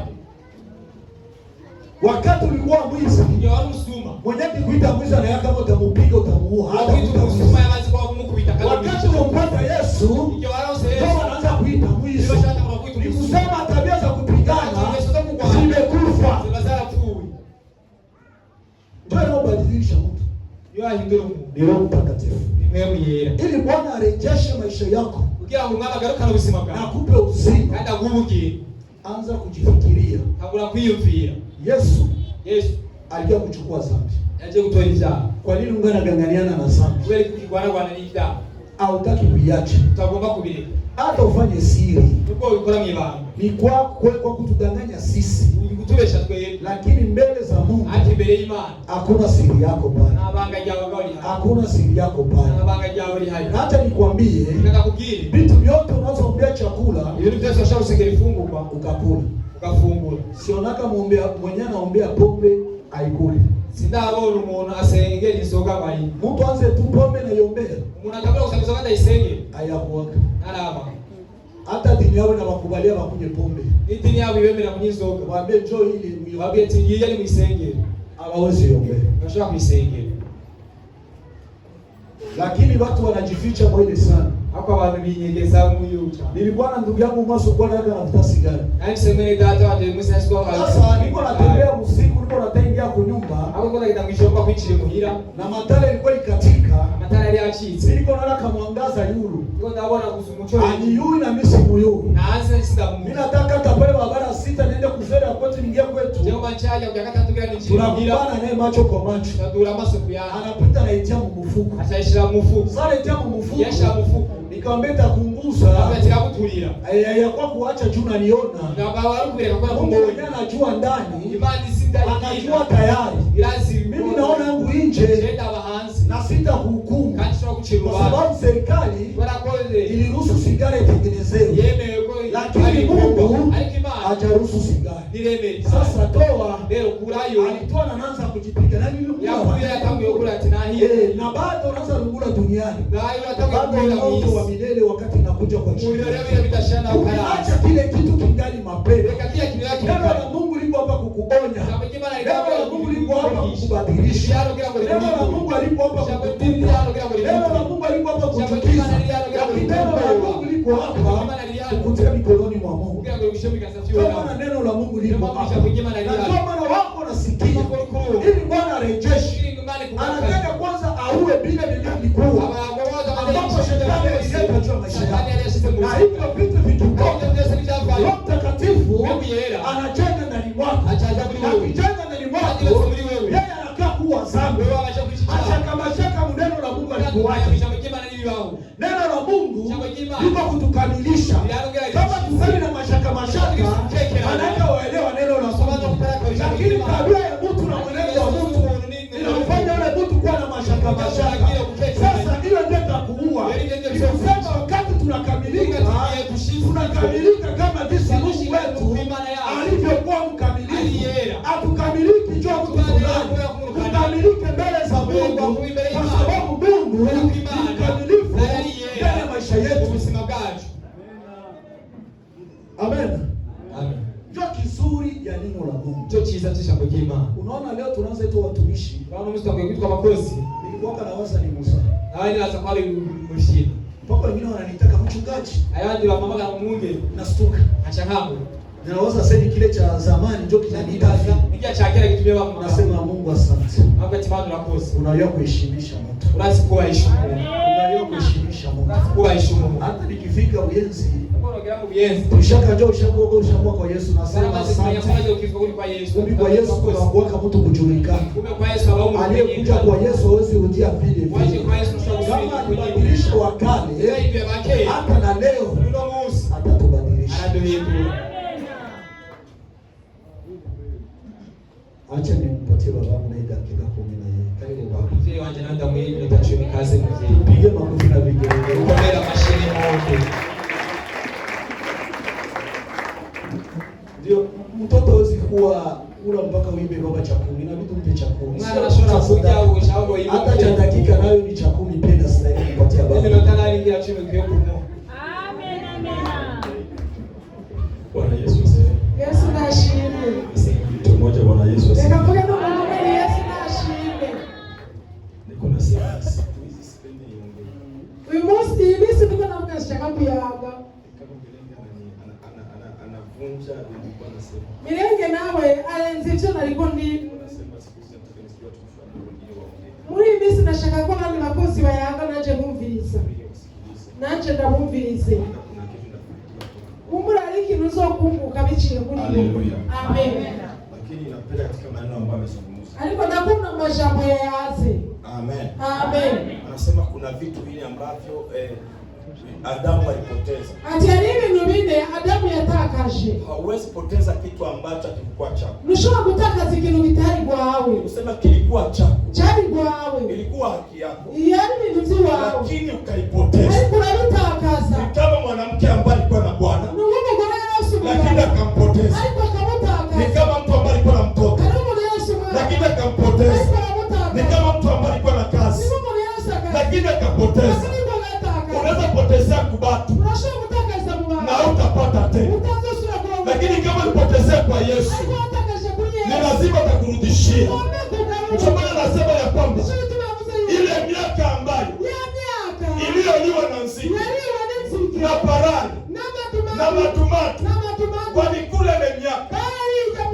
Wakati ulikuwa mwizi, Ndio wale msuma. mwenye kuita mwizi na yaka utamupiga utamuua. Hata mtu msuma yamazi kwa kumkuita kama. Wakati unampata Yesu, ndio wale usee. ndio anaanza kuita mwizi. Ndio shaka kwa kuita Ni kusema tabia za kupigana zimekufa. Zimazala tu. Ndio anabadilisha mtu. Ndio ahindura mu. Ni Roho Mtakatifu. Ni mwewe yera. Ili Bwana arejeshe maisha yako. Kugira ngo umwana garuka n'ubuzima bwawe. Na akupe uzima. Kandi agubuke. Anza kujifikiria. Kabura kwiyumvira. Yesu alikuwa kuchukua dhambi. Yaje kutoa ibyaha. Kwa nini ungana ganganiana na dhambi? Kubera kugwana n'ibyaha. Hautaki kuiacha. Utagomba kubireka. Hata ufanye siri. Uko ukora mu ibanga. Ni kwa kutudanganya sisi. Kutubesha twe. Lakini mbele za Mungu. Ati mbele y'Imana. Hakuna siri yako pale. Na banga jawe bali hai. Hakuna siri yako pale. Na banga jawe bali hai. Hata nikwambie, nikakukiri. Vitu vyote unazoombea chakula, ili pesa ushausigeri fungu kwa ukakula. Ukafungula. Sionaka muombea mwenyewe anaombea pombe haikuli. Sindabona umuntu asengera inzoga bayi. Mtu anze tu pombe na yombea. Umuntu atabura gusangiza kandi ayisenge. Ayakuwaka. Araba. Hata dini yao inawakubalia wakunye pombe. Dini yao ibemera kunyizoga. Waambie njoo ili waambie tingiye ni muisenge. Hawawezi yombea. Bashaka kuisenge. Lakini watu wanajificha kwa ile sana. Hapa abantu binyegeza mu yucha. Nilikuwa na ndugu yangu mwaso kwa naka anavuta sigara. Yaani semeni data wa demu sasa kwa hali. Sasa nilikuwa natembea usiku, nilikuwa natembea kunyumba. Hapo kuna kitamishomba kuichile muhira. Na matala ilikuwa ikatika. Matala ile achitse. Nilikuwa naona kamwangaza yulu. Ndio ndaona kuzumucho. Ani yulu na misi muyulu. Na anza sida mu. Mimi nataka hata pale barabara sita niende kuzera kwetu ningie kwetu. Leo manchaja ujakata tukia ni chini. Tunakubana naye macho kwa macho. Tadura maso kuyana. Anapita na itia mfuko. Ataishira mfuko. Sasa itia mfuko. Yasha mfuko. Nikamwambia takunguza. Akatika kutulira. Yakuwa kuacha juu naliona. Na baba kubera kwa Mungu mwenyewe anajua ndani. Imani sindali. Anajua tayari. Lazima. Mimi naona yangu nje. Jenda bahanzi. Na sita kuhukumu. Kanishwa kuchirwa. Kwa sababu serikali iliruhusu sigara itengenezewe. Yemewe kwa lakini Mungu hajaruhusu sigara. Sasa toa. Leo kulayo. Alitoa na anaanza kujipiga. Na nilikuwa. Ya kuya tangu yokula tinahi. Na bado anaanza kungula duniani. Na hiyo tangu moto wa milele wakati inakuja kwa chini. Mulele bitashana ukala. Acha kile kitu kingali mapema. Katia kile yake. Neno la Mungu liko hapa kukuonya. Neno la Mungu liko hapa kukubadilisha. Neno la Mungu liko hapa kukutia. Neno la Mungu liko hapa kukutukiza. Neno la Mungu liko hapa kukutia mikononi mwa Mungu. Kama neno la Mungu liko hapa. Na kama wako nasikia. Ili Bwana arejeshe. Anataka kwanza auwe bila vilivyokuwa. Ambapo shetani alileta juu maisha yako. Na hivyo vitu vitukoka. Roho Mtakatifu anajenga ndani mwako. Na kujenga ndani mwako, yeye anakaa kuwa zambi. Ashaka neno la Mungu alikuwaje. Neno la Mungu liko kutukamilisha. Kama tufanye na mashaka, anataka waelewa neno la Mungu. Lakini tabia ya mtu na mwenendo wa mtu inamfanya yule mtu kuwa na mashaka. Sasa hiyo ndio itakuua. Kusema wakati tunakamilika kama jinsi Mungu wetu alivyokuwa mkamilifu. Hatukamiliki juu ya mtu fulani. Tukamilike mbele za Mungu kwa sababu Mungu ni mkamilifu ndani ya maisha yetu. Amen. Ndio kizuri ya neno la Mungu. Ndio chiza tisha kujima. Unaona leo tunaanza ito watumishi. Kama mtu akikitu kama kosi. Nilikuwa na waza ni Musa. Hadi la safari mshini. Papa wengine wananitaka mchungaji. Ayandi wa mama kama Mungu. Nastuka. Ashangapo. Nawaza sasa kile cha zamani ndio kinanitaza. Nikia chakera kitumia wa nasema Mungu asante. Hapo timano la kosi. Unajua kuheshimisha mtu. Unasikuwa heshima. Unajua kuheshimisha Mungu. Unasikuwa heshima. Hata nikifika uyenzi. Yes. Ushakaja ushakuwa kwa Yesu nasema asante. Kumbe kwa Yesu kunakuweka mtu kujulikana. Aliyekuja kwa Yesu hawezi rudia vile vile. Kama alibadilisha wakale, hata na leo atatubadilisha. Acha nimpatie babangu na dakika 10 na yeye. Karibu baba. Mzee wanje nanda mwili nitachoni kazi mzee. Pige makofi na vigelegele. Ukomera mashini moto. Ndio mtoto hawezi kuwa kula mpaka uimbe baba cha 10. Inabidi umpe cha 10. Mwana anashona kuja ushauri hivi. Hata cha dakika nayo ni cha 10 penda sasa hivi kupatia baba. Ndio nataka ingia chini kwa kumo. Amen. Bwana Yesu. Uyu munsi iyi minsi niko navuga nshaka kuyaga. Anavunja nilikuwa nasema. Mirenge nawe arenze ivyo nariko ndi. Muri iyi minsi nashaka ko abandi bakozi bayaga naje bumviriza. Naje ndabumvirize. Kumbura ari ikintu uzokumbuka biciye kuri yo. Amen. Lakini napenda katika maneno ambayo amezungumza. Ariko ndakunda amajambo yayaze. Amen. Amen. Anasema kuna vitu vile ambavyo Adamu alipoteza. Ati ari ibintu bine Adamu yatakaje. Hauwezi poteza kitu ambacho kilikuwa chako. Ntushobora gutakaza ikintu bitari gwawe. Usema kilikuwa chako. Cyari gwawe. Ilikuwa haki yako. Yari ibintu byawe. Lakini ukaipoteza. Ariko urabitakaza. Ni kama mwanamke ambaye alikuwa na bwana. N'umugore yarasubira. Lakini akampoteza. Ariko akamutakaza. Ni kama mtu ambaye alikuwa na mtoto. Lakini akampoteza. Ni kama mtu ambaye alikuwa na kazi. Lakini akapoteza. Unaweza potezea kubatu na utapata tena. Lakini kama ulipotezea kwa Yesu, ni lazima atakurudishia. Mtume anasema ya kwamba ile miaka ambayo iliyoliwa na nzige na parani na matumatu walikula ile miaka,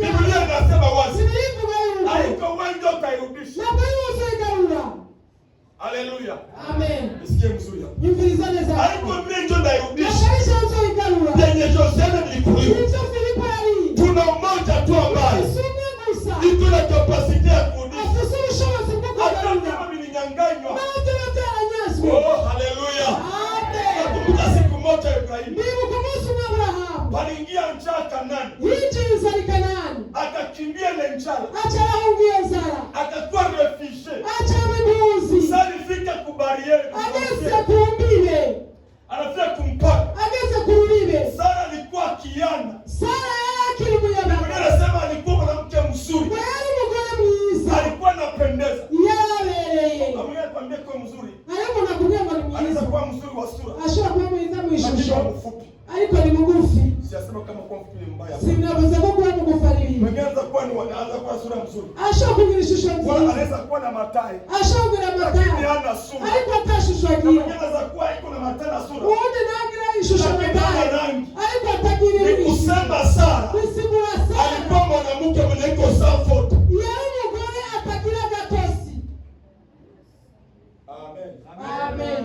Biblia inasema wazi, haiko wewe utairudisha. Haleluya. Amen. Nisikie mzuri hapo. Nyumvizane za. Haiko mimi ndio ndairudisha. Maisha yote ikarura. Yenye Joseph nilikuliwa. Tuna mmoja tu ambaye iko na capacity ya kurudisha. Hata kama nilinyang'anywa. Oh, haleluya. Amen. Nakumbuka siku moja Ibrahimu. Aliingia njaa Kanaani. Akakimbia ile njaa. Akakuwa refugee. Salifika kubariere. Anafika kumpaka. Sara alikuwa kiana. Biblia inasema alikuwa mwanamke mzuri. Alikuwa anapendeza. Biblia inatuambia kwa mzuri. Anaweza kuwa mzuri wa sura. Lakini mfupi. Ariko ni mugufi. Siyasema kama kwa mfupi ni mbaya. Sinavuze ko kuba mugufi ari bibi. Mwengeanza kuwa ni anaanza kuwa sura mzuri. Ashobora kugira ishusho nziza. Anaweza kuwa na matai. Ashobora kugira matai. Lakini hana sura. Ariko atashusho agira. Mwengeanza kuwa iko na matai na sura. Uone nagira ishusho matai. Ariko atagira ni kusema Sara. Kusimula Sara. Alikuwa mwanamke mwenye iko safi. Yeye mugore atagira gatosi. Amen. Amen.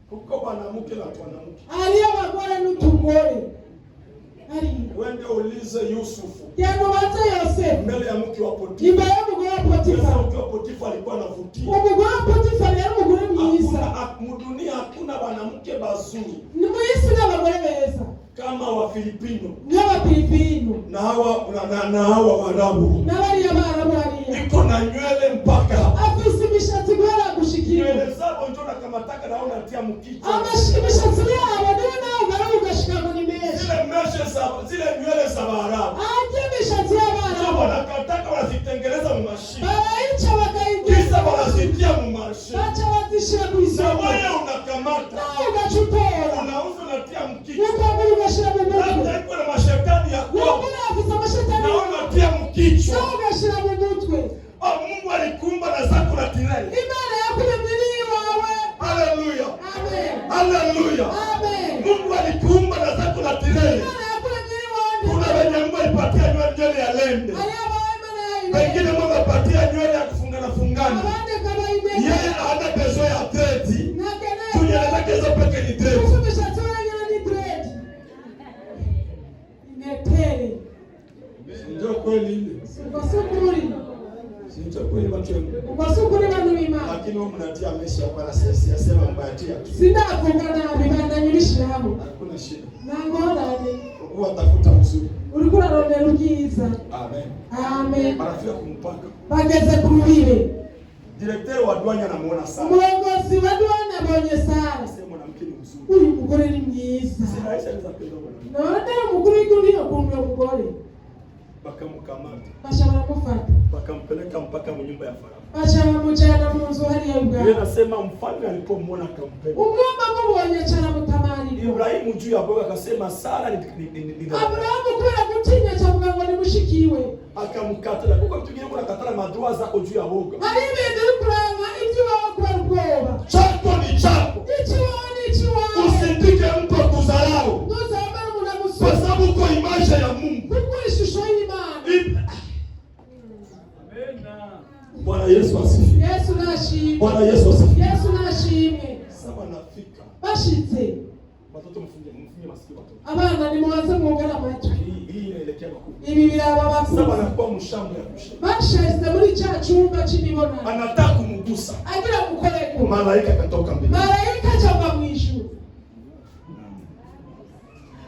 Kuko mwanamke na mwanamke. Aliyo bagore n'utugore. Ari. Wende ulize Yusufu. Yamubaza Yosefu. Mbele ya mke wa Potifa. Imbere y'umugore wa Potifa. Mke wa Potifa alikuwa anavutia. Umugore wa Potifa yari umugore mwiza. Mudunia hakuna wanamke bazuri. Ni mwisi n'abagore beza. Kama wa Filipino. N'Abafilipino. Na hawa Waarabu. N'abariya Baarabu hariya. Iko na nywele mpaka. Afise imishatsi guhera gushikira. Nywele zabo ndio nakamataka na unatia mkichwa. Imishatsi yabo niyo nawe bari ugashikamo ni menshi. Zile nywele za Waarabu. Ajye imishatsi y'Abarabu. Wanakataka wanazitengeneza mu mashine. Baraicha bakaigira. Kisa wanazitia mu mashine. Bacha bazishira ku isoko. Na wewe unakamata. Nawe ugachutora. Unauza unatia mkichwa. Ukagura ugashira mu mutwe. Hata iko na mashetani ya kwao. Ukagura afisa mashetani. Na unatia mkichwa. Nawe ugashira mu mutwe. Mungu alikumba na zako na tireli. Imana yakuremye wawe. Haleluya. Amen. Haleluya. Amen. Mungu alikumba na zako na tireli. Imana yakuremye wawe. Kuna wenye Mungu alipatia nywele ya lende. Wengine Mungu alipatia nywele ya kufungana fungana. Yeye hana peso ya treti. Tunyeleza kezo peke ni treti. Ndio kweli ile. Sio kweli watu wengi. Lakini wao mnatia mesha hapa na sisi asema mbayatia. Hakuna shida. Mungu atafuta mzuri. Urikura rondera ubwiza. Amen. Amen. Marafiki kumpaka. Bageze ku rubire. Direkteri wa Dwanya anamuona sana. Umurongozi wa Dwanya abonye Sara. Sema mwanamke ni mzuri. Uyu mugore ni mwiza. Sina Aisha anaweza kupenda mwanamke. None umukuru w'igihugu yakunda umugore. Bakamkamata. Bashobora kumufata. Bakampeleka mpaka mu nyumba ya Farao. Bashobora kumujyana mu nzu hariya Yeye ubwa. anasema mfalme alipomwona akampenda. Umwamba mubonye cyane mutamarira. Ibrahimu juu ya boga akasema Sara ni Abrahamu kubera gutinya cyavuga ngo ni mushikiwe. akamkatala. Kuko mtu kuna katala madoa zako juu ya boga. Ari ibintu bikuranga ibyo baba kubera ubwoba. Chako Bwana Yesu asifiwe. Yesu nashimwe. Bwana Yesu asifiwe. Yesu nashimwe. Sasa nafika. Bashitse. Watoto mfunge masikio watoto. Abana ni mwanze mwongera amatwi. Hii inaelekea makubwa. Ibi biraba bakuru. Sasa anakuwa mshambo ya kusha. Bashitse muri cha chumba c'imibonano. Anataka kumgusa. Agira mukoreko. Malaika katoka mbele. Malaika chava mwishu.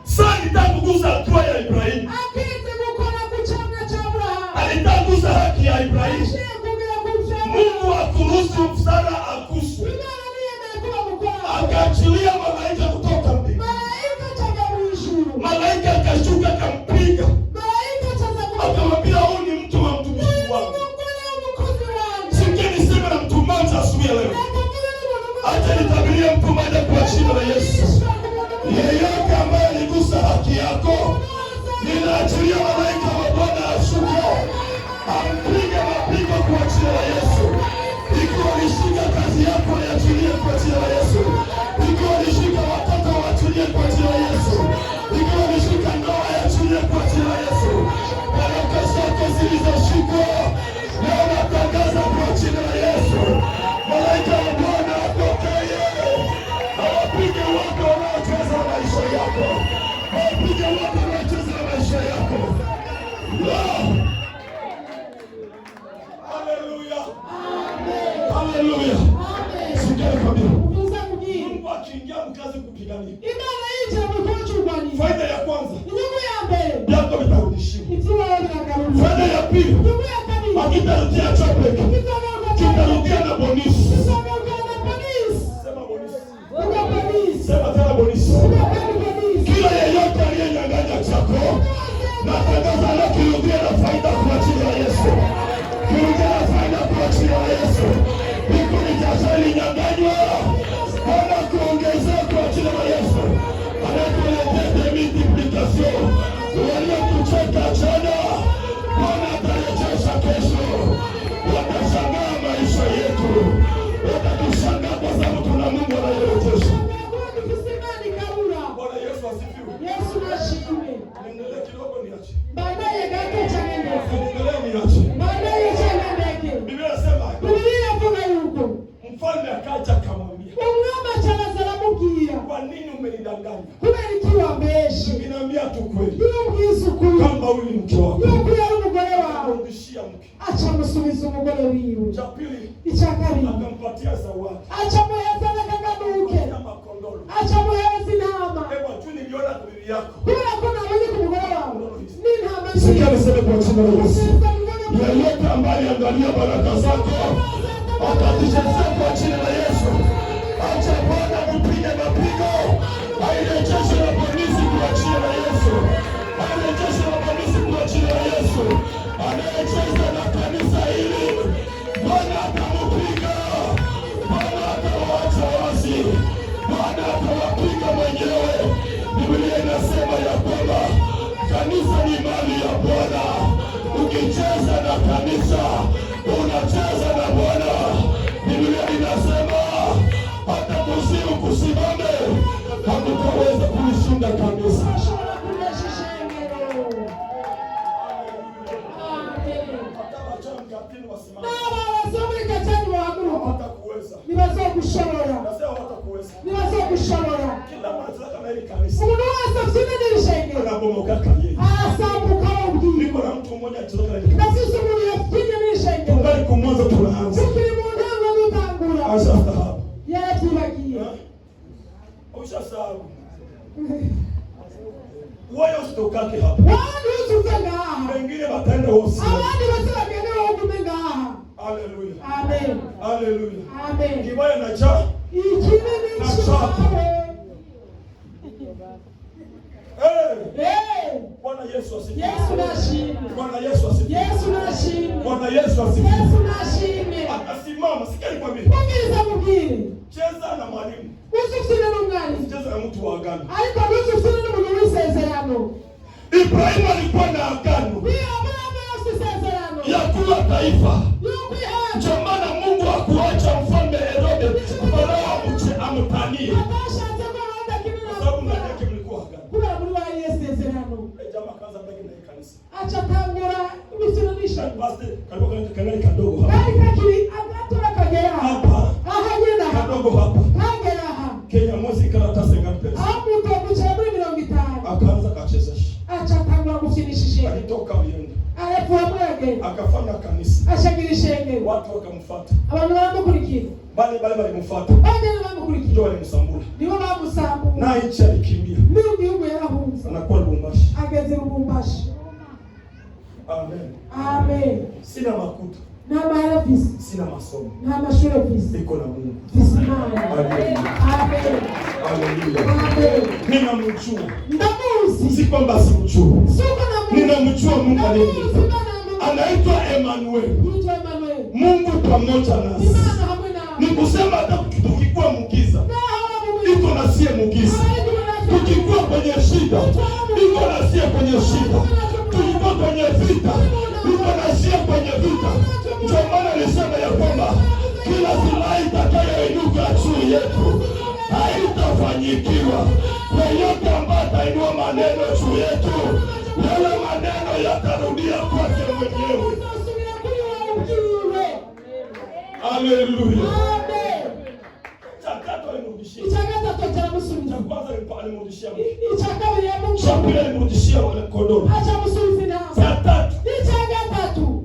Sasa nitakugusa hatua ya Ibrahimu. Akize gukora ku cyamwa cha Abrahamu. Alitagusa haki ya Ibrahimu. Ashiye kugira kumsema. Mungu akuruhusu Sara aguswe. Imana niyemeye kuba mukora. Akaachilia malaika kutoka mbele. Malaika chava mwishu. Malaika akashuka akampiga. Malaika chava mwishu. Akamwambia huyu ni mtu wa mtumishi wangu. Sikia niseme na mtu mmoja asubuhi ya leo. Acha nitabirie mtu mmoja kwa jina la Yesu. Yeyote ambaye aligusa haki yako, ninaachilia malaika wa Bwana ashuke, ampige mapigo kwa jina la Yesu. Ikiwa alishika kazi yako, niachilie kwa jina la Yesu. Ikiwa alishika watoto, waachilie kwa jina la Yesu. Ikiwa alishika ndoa, iachilie kwa jina la Yesu. Baraka zako zilizoshikwa, leo natangaza kwa jina la Yesu. Malaika wa Bwana atokee, awapige watu wanaocheza maisha yako, awapige watu wanaocheza maisha yako. Haleluya, haleluya. Sikia kabisa, Mungu akiingia mkazi kupigania, Imana ije mukochugwani. faida ya kwanza, Inyungu ya mbere. vyako vitarudishiwa. Ikiwa wanakarudi. Faida ya pili, Inyungu ya kabili. akitarudia chapeke, kitarudia na bonisi. Sema bonisi. Sema tena bonisi. Kila yeyote aliyenyang'anya chako, natangaza leo kirudia na faida kwa jina la Yesu. Kirudia na faida kwa jina la Yesu. Mbinguni jaza ilinyang'anywa, Bwana kuongezea kwa jina la Yesu. Anakuletea multiplication. Waliokucheka jana, Bwana atarejesha kesho. Watashangaa maisha yetu. Watatushangaa kwa sababu tuna Mungu anayerejesha. Bwana Yesu asifiwe. Yesu nashimwe. Niendelee kidogo niache. Baadaye gato chanendeke. Niendelee niache. Baadaye chanendeke. Biblia inasema Biblia inafunga yuko. mfalme akaja akamwambia, Umwama charazaramukia. kwa nini umenidanganya? Kubera ikiwa mbeshi. Niambia tu kweli. Yumwisukuru. Kama huyu ni mke wako, Yuko yari umugore wawe. akamrudishia mke. Acha musubiza umugore wiwe. Cha pili, Icya kabiri. akampatia zawadi. Acha muhezana kaganuke. Kama kondolo. Acha muhezi intama. Hebu tu niliona kwa bibi yako. Kubera ko nabonye ku mugore wawe. N'intama Sikia niseme kwa jina la Yesu. Yesu. Yeyote ambaye angalia baraka zako, atatichezea kwa jina la Yesu. Acha Bwana kupige mapigo. Airejeshe na polisi kwa jina la Yesu. Airejeshe na polisi kwa jina la Yesu. Anayecheza na kanisa hili, Bwana atamupiga. Bwana atawaacha wazi. Bwana atawapiga mwenyewe. Biblia inasema ya kwamba kanisa ni mali ya Bwana. Ukicheza na kanisa, unacheza na Bwana. Biblia inasema hata kuzimu kusimame, hakutaweza kulishinda kanisa. Umuntu wese afite n'ibishenge. Arasambuka awubwira. Niko na mtu mmoja kutoka Ndafise umuntu yafite n'ibishenge. tungali kumwanza tunaanza. Tukiri mu ntango dutangura. Ashafahamu. Yarabyibagiye. Ushasahabu. Wewe usitokake hapa. Wandi utuve ngaha. Wengine wataenda hosi. Abandi bose bagende bagume ngaha. Haleluya. Amen. Haleluya. Amen. Kibaya na cha. Ikibi n'icyawe. Bwana Yesu asifiwe. Yesu nashimwe. Bwana Yesu asifiwe. Yesu nashimwe. Bwana Yesu asifiwe. Yesu nashimwe. Akasimama, sikia nikwambie. Mubwiriza mubwire. Cheza na mwalimu. Usufite n'umwarimu. Cheza na mtu wa agano. Ariko nusufite n'umuntu w'isezerano. Ibrahimu alikuwa na agano Iyo Abrahamu yafite isezerano. ya kuwa taifa. Yuko ihanga. Ndio maana Mungu hakuacha mfalme Herode Farao amtanie. Atashatse ko ahandi akinira. Kwa sababu ndani yake mlikuwa agano. Kubera muri wa isezerano. Jamaa kaanza mbele na kanisa. Acha tangura ibisino n'ishaka. Kisha basi kalikuwa kangali kadogo hapa. Kali kakiri agatora kagera. Hapa. Aha nyenda. Kadogo hapa. Kagera aha. Kenya mwezi karatasi ngapi pesa? Hapo utakucha 50. Akaanza kacheza. Acha tangwa kufinishishia. Alitoka Uyende. Alafu amwege. Akafanya kanisa. Ashagirishenge. Watu wakamfuata. Abantu bamukurikira. Bale walimfuata. Bale bamukurikira. Ndio walimsambula. Nibo bamusambula. Na nchi alikimbia. Ndio gihugu yarahunze. Anakuwa Lubumbashi. Ageze Lubumbashi. Amen. Amen. Sina makuta. Na mahera visi. Sina masomo. Na mashure visi. Niko na Mungu. Visimama. Amen. Amen. Haleluya. Amen. Ninamjua. Ndamuzi. Si kwamba simjua. Suko na Mungu. Ninamjua Mungu aliye. Anaitwa Emmanuel. Kuitwa Emmanuel. Mungu pamoja nasi. Imana hamwe na. Ni kusema hata tukikuwa mugiza. Na hawa Mungu. Iko na sie mugiza. Tukikuwa kwenye shida. Iko na sie kwenye shida. Tukikuwa kwenye vita. Iko na sie kwenye vita. Ndio maana nisema ya kwamba kila silaha itakayoinuka juu yetu haitafanyikiwa. Yeyote ambaye atainua maneno juu yetu, yale maneno yatarudia kwake mwenyewe. Haleluya. Amen. Chakato alimrudishia. Ichakata tocha musubiza. Cha kwanza alimrudishia. Ichakabiri ya Mungu. Cha pili alimrudishia wale kondoo. Acha musubiza na. Cha tatu Ichakatatu.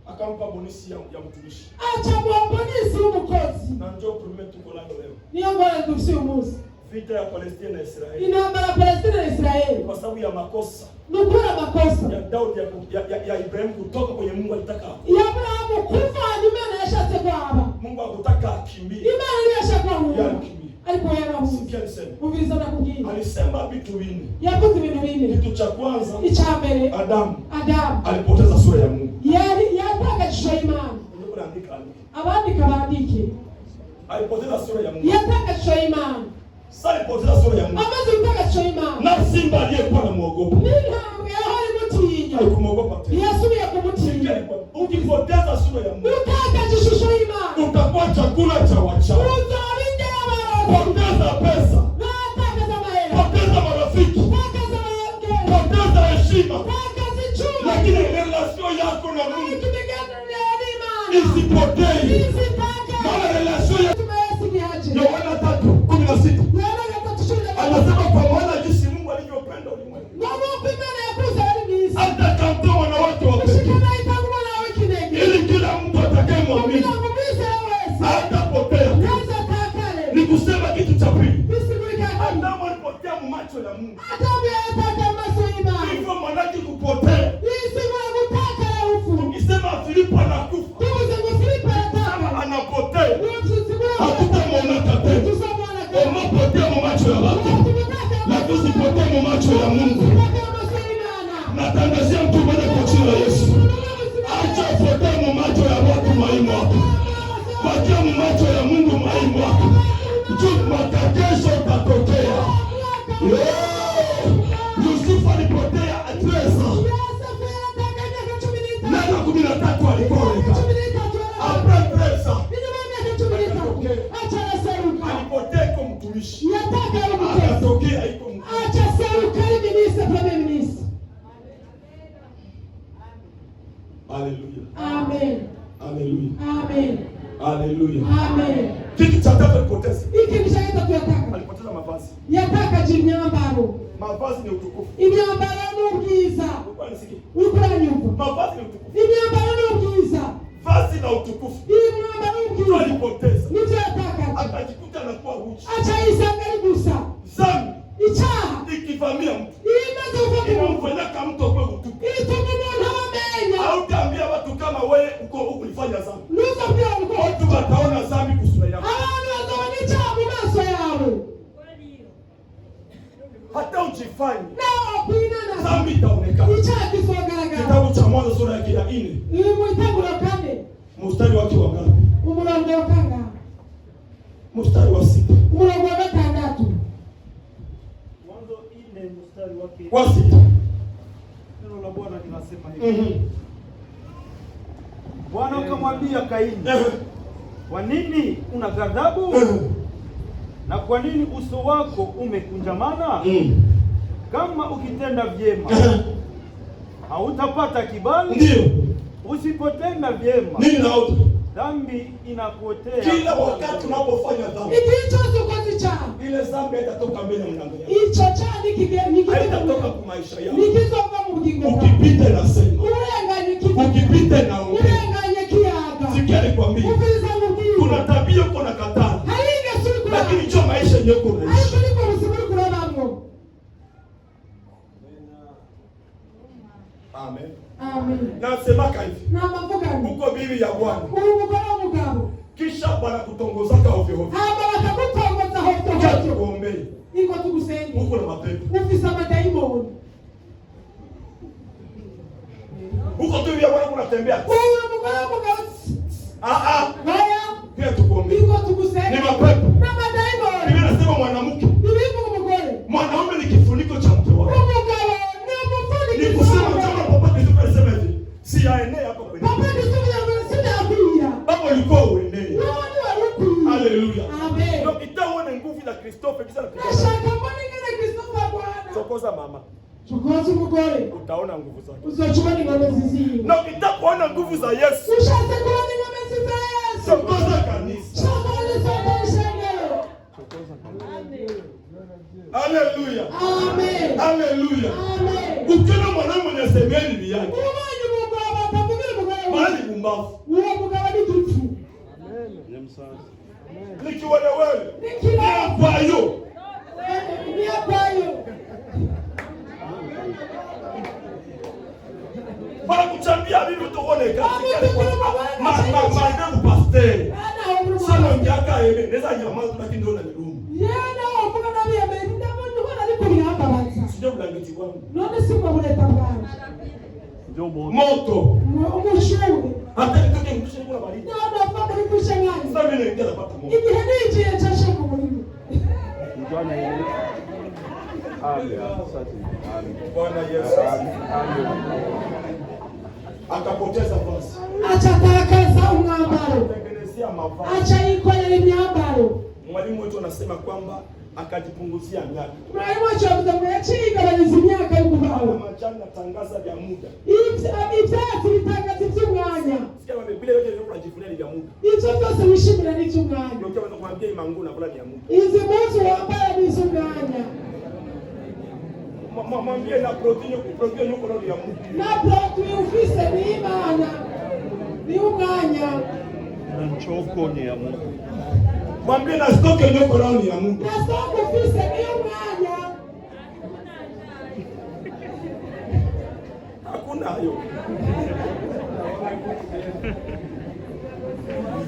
akampa bonisi ya mtumishi. Acha mwabonisi umukozi. Na ndio problem tuko nayo leo. Niyo ngora dufisi umuzi. Vita ya Palestina na Israeli. Inambara Palestina na Israeli. Kwa sababu ya makosa. Nukura makosa. Ya Daudi ya Ibrahim kutoka kwenye Mungu alitaka. Ya Abrahamu kufa Imana yashatse kwaba. Mungu hakutaka akimbie. Imana yashakwa huko. Alikimbia. Alikuwa yarahu. Sikia niseme. Muviriza na kugira. Alisema vitu vingi. Yavuze ibintu bine. Kitu cha kwanza, Ichambere. Adamu Alipoteza sura ya Mungu. Yataka jisho Imana. Ndio kuandika. Abandika bandike. Alipoteza sura ya Mungu. Yataka jisho Imana. Sasa alipoteza sura ya Mungu. Amaze kutaka jisho Imana. Na simba aliyekuwa anamuogopa. Nintambwe yahori mutinya. Haikumuogopa tena. Yasubiye kumutinya. Ukipoteza sura ya Mungu, Utaka jisho Imana. utakuwa chakula cha wachawi. Uzabinja abarozi. Poteza pesa. Nataka za mahera. Poteza marafiki. Nataka za mayongera. Poteza heshima. Nataka zichuma. Lakini relasio yako na Mungu Ikipigana na Imana. isipotei. Isitaka. Maana relasio ya Tumeyasikiaje? Yohana 3:16 Yohana 3:16. anasema kwa maana jinsi Mungu alivyopenda ulimwengu Ngomuko Imana yakuza ari mwiza. hata akamtoa mwana wake wa pekee Shikana itangwa na wikinege. ili kila mtu atakayemwamini Bila kumisa wese. hatapotea. Kaza takale. Ni kusema kitu cha pili, Bisigurika kama. Adamu alipotea mu macho ya Mungu, Atabi ataka maso Imana. hivyo mwanake kupotea. Isimu ya kutaka ya ufu. Ukisema Filipo anakufa Tubuze ngufilipa ataka. anapotea, Unatusibua. hatutamwona tena. Tusamwana kama. Unapotea mu macho ya watu, lakini usipotee mu macho ya Mungu. Natangazia mtu mmoja kwa jina la Yesu, acha upotee mu macho ya watu maimu wako, bakia mu macho ya Mungu maimu wako, juu makakesho utatokea. Yusufu alipotea atresa miaka 13 alikoreka apre tresa alipotea iko mtumishi akatokea iko Haleluya. Haleluya. Haleluya. Kitu cha tatu alipoteza. Alipoteza mavazi. Yataka jimyambaro. Mavazi ni utukufu. Imyambaro n'ubwiza. Unasikia? Ukuranyumva. Mavazi ni utukufu. Imyambaro n'ubwiza. Vazi na utukufu. Imyambaro n'ubwiza. Alipoteza. Nivyo yataka. Akajikuta anakuwa uchi. Acha isanga gusa. Zambi Icyaha. ikivamia mtu. Imaze kuva mu Inamfanya kama mtu kwa utukufu. ituma umuntu amenya. Hautaambia watu kama wewe uko ulifanya zambi. Nuza pia uko. Watu wataona zambi kusura yako. Abantu bazabona icyaha mu maso yawe. Hata ujifanye. Nawe kwinana. Zambi itaonekana. Icyaha kizogaragara. Kitabu cha Mwanzo sura ya 4 Iri mu itangura kane. mstari wake wa ngapi? Umurongo wa kanga. Mstari wa 6. Umurongo wa gatandatu. Mwanzo 4 mstari wake Wa 6. neno la Bwana linasema hivi. Bwana akamwambia Kaini, kwa nini una ghadhabu? Na kwa nini uso wako umekunjamana? Kama ukitenda vyema hautapata kibali, Ndio. Usipotenda vyema, nini naota? dhambi inapotea. Kila wakati unapofanya dhambi, ikicho sokozi cha ile dhambi haitatoka mbele ya mlango yako. icho cha nikigeni Haitatoka kwa maisha yako. nikizoka mu bugingo bwawe. Ukipita nasema, urenganye kitu, ukipita naongea. urenganye kiyaga. Sikia nikwambie, Ufiriza mugigo. kuna tabia uko na kataa, Halinga suri kula. lakini cho maisha yenyewe uko unaishi. Haiko niko musiburi kurabamwo. Amen. Amen. Nasemaka hivi, Namavuga ni. uko bibi ya Bwana, Uri umugore w'umugabo. kisha Bwana kutongozaka ovyo ovyo, Hama bakagutongoza hovyo kisha hovyo. tukuombee, Iko tugusenge. uko na mapepo, Ufise amadayimoni. uko tu bibi ya Bwana unatembea. Uri umugore w'umugabo. Haya. Pia tukuombee, Iko tugusenge. ni mapepo. N'amadayimoni. Biblia inasema mwanamke, Ibivu umugore. mwanaume ni kifuniko cha mke wake. Umugabo ni umufuni Ni kusema kama papa Kristo alisema hivi, si yaenee hapo kwenye. Papa nisubira ngo sinakwira. Baba ulikuwa uenee. Nani warukwiye. Haleluya. Amen. Ndio itaone nguvu za Kristofe kisa na Kristo. Nashaka mbona ngene Christopher Bwana. Chokoza mama, Chokoza umugore. utaona nguvu zake. Uzochuma ingome ziziye. Na itakuona nguvu za Yesu. Ushatse kubona ingome ziza Yesu. Chokoza kanisa. Chokoza ishengero. Haleluya. Amen. Haleluya. Amen. Ukiona mwanaume mwenye semeni ni yake. Umanyi umugabo atavugira umugabo. Bali mumbavu. Uwo mugabo ni gipfu. Nikiwelewele. Nikila. Kwayo. Ni akwayo. Bana kuchambia bibi tuone kazi. Mama Madam pastor. Ana umru. Sana mjaka ene. Neza nyamaza lakini ndio na milumu. Yena wavuga nabi yameni ndabona ubona ariko bihambabaza. Sio blangeti kwangu. None simba buleta bwanje. Moto. Umushuhe. Hata nitoke mkushe kuna baridi. None afamba rikusha ngani. Sasa mimi naingia napata moto. Igihe nigiye cyashe ku murimo. Bwana Yesu. Akapoteza vazi. Achatakaza umwambaro. Tengenezea mavazi. Acha yikorera imyambaro. Mwalimu wetu anasema kwamba akajipunguzia miaka. Mwalimu wacu yavuze ngo yacigabanyiriza imyaka yo kubaho. Majani natangaza vya muda. Ivyatsi bitangaza ivy'umwanya. Sikia Biblia yote ilikuwa inajifunia ni vya muda. Ivyo byose wishimira n'ivy'umwanya. Ndio kama nakwambia imangu na kula ni ya muda. Izi mpuzu wambaye ni iz'umwanya. Mwambie na protein yuko na ya muda. Na protui ufise ni imana. Ni umwanya. Nchoko ni ya Mungu. Mwambie na stoke yuko na ni ya muda. Na stoke ufise ni umwanya. Hakuna hayo.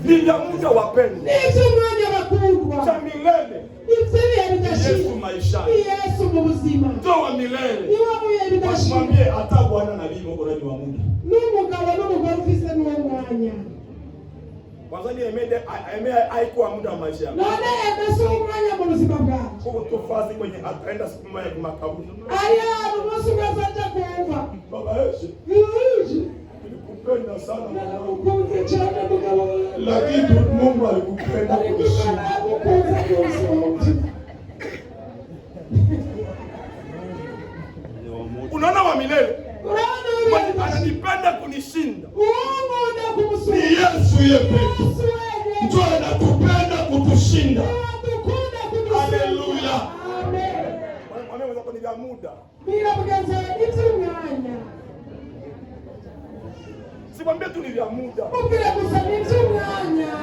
Ni vya muda wapendwa. Ni ivy'umwanya bakundwa. Cha milele. Ivyo bidashira. Yesu maishani. Ni Yesu mu buzima. Ndoa milele. Ni wamuye bidashira. Mwambie hata Bwana na bibi wako ni wa muda. N'umugabo n'umugore ufise n'uwo mwanya. Kwanza ni eme haikuwa muda wa maisha yako. None emese umwanya mu buzima bwawe. Kwa tufazi kwenye ataenda siku moja kwa makaburi. Aya umunsi umwe azaja kumva. Baba Yesu. Yuji. Nilikupenda sana mwanangu. Nakukunze cyane mugabo wawe. Lakini Mungu alikupenda kunishinda. Nakukunze rwose wote. Unaona wa milele? Urabona Mwenye uriya ananipenda kunishinda. uwunkunda Ni kumusura. Yesu yeye pekee. Yesu wewe. Ndio anatupenda kutushinda. Dukunda kumusura. Haleluya. Amen. Mwambie mwenzako ni vya muda. Bila kugenza iby'umwanya. Simwambie tu ni vya muda. Ubwire gusa ni iby'umwanya.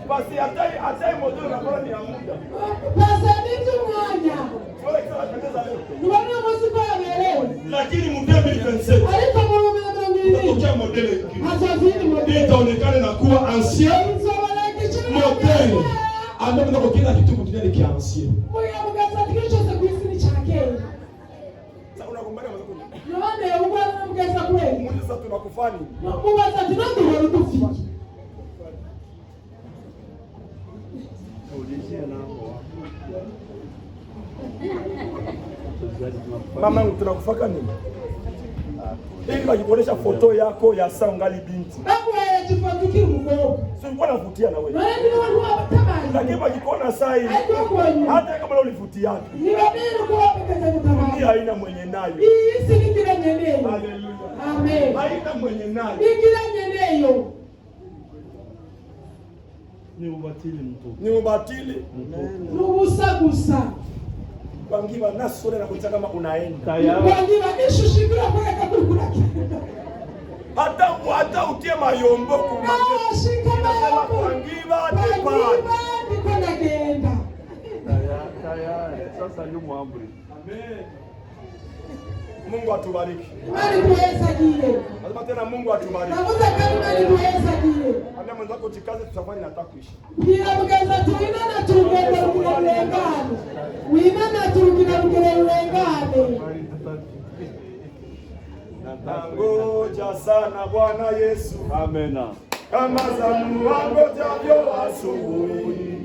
Basi hata modelo na ni ya muda. Pasa ni iby'umwanya. Sio kila pendeza leo. Nubona umunsi ko yaberewe. Lakini mudemi penseli. Ariko mu bihumbi na mirongo ibiri. Tutokea modelo ingine. Hazazini modeli. Itaonekana na kuwa ancien Nzobareka icyo modele. Ambapo kwa kila kitu kutendea ni ancien. Muya mugaza kitu cyose ku isi ni cya kera. Sasa unakumbana mazako. None ubwo mugeza kweli. Mungu sasa tunakufani. Mubaza ati nande wari dufite. Mama tunakufaka nini? Ili bakikuonesha foto yako ya saa ungali binti. Babu ya tufatukiri mkoko. Sio ulikuwa unavutia na wewe. Na ndio watu watamani. Lakini bakikuona saa hii. Hata kama ulivutia yake. Ni ndio kwa pesa kutamani. Hii haina mwenye nayo. Hii si kila nyenyeyo. Haleluya. Amen. Haina mwenye nayo. Ni kila nyenyeyo. Ni ubatili mtu. Ni ubatili. Nubusagusa. Bangiba nasore na kuita kama unaenda. Bangiba nishushikira kwa kakukula. Hata utie mayombo kumande. Shikama bangiba depa. Niko nagenda. Tayari. Sasa ndio muamri. Amen. Mungu atubariki. Mali tuweza kile. Lazima tena Mungu atubariki. Nakuza kama mali tuweza kile. Ambia mwenzako jikaze, safari inataka kuisha. Bila mgaza tuina na tungenda ulengane. Wina na tungina ulengane. Nangoja sana Bwana Yesu. Amena. Kama zamu wangojavyo asubuhi.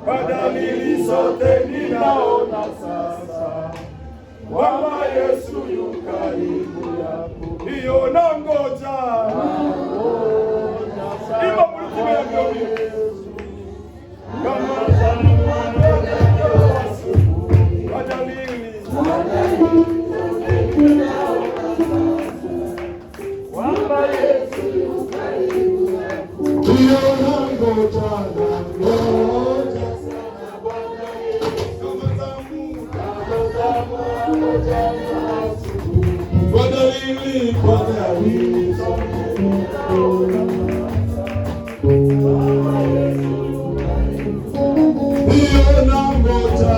Kwa dalili zote ninaona sasa. Bwana Yesu yu karibu yako. Hiyo nangoja. Ima mulitime ya Yesu. Kama zamu wangojavyo asubuhi. Kwa dalili zote ninaona sasa. Bwana Yesu yu karibu yako. Hiyo nangoja. Kwa dalili hiyo nangoja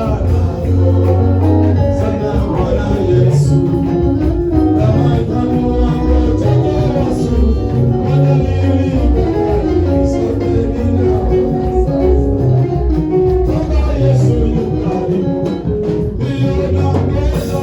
sana Bwana Yesu. Kama nangoja Yesu. Kwa dalili zote ninaona sasa. Bwana Yesu yu karibu. Hiyo nangoja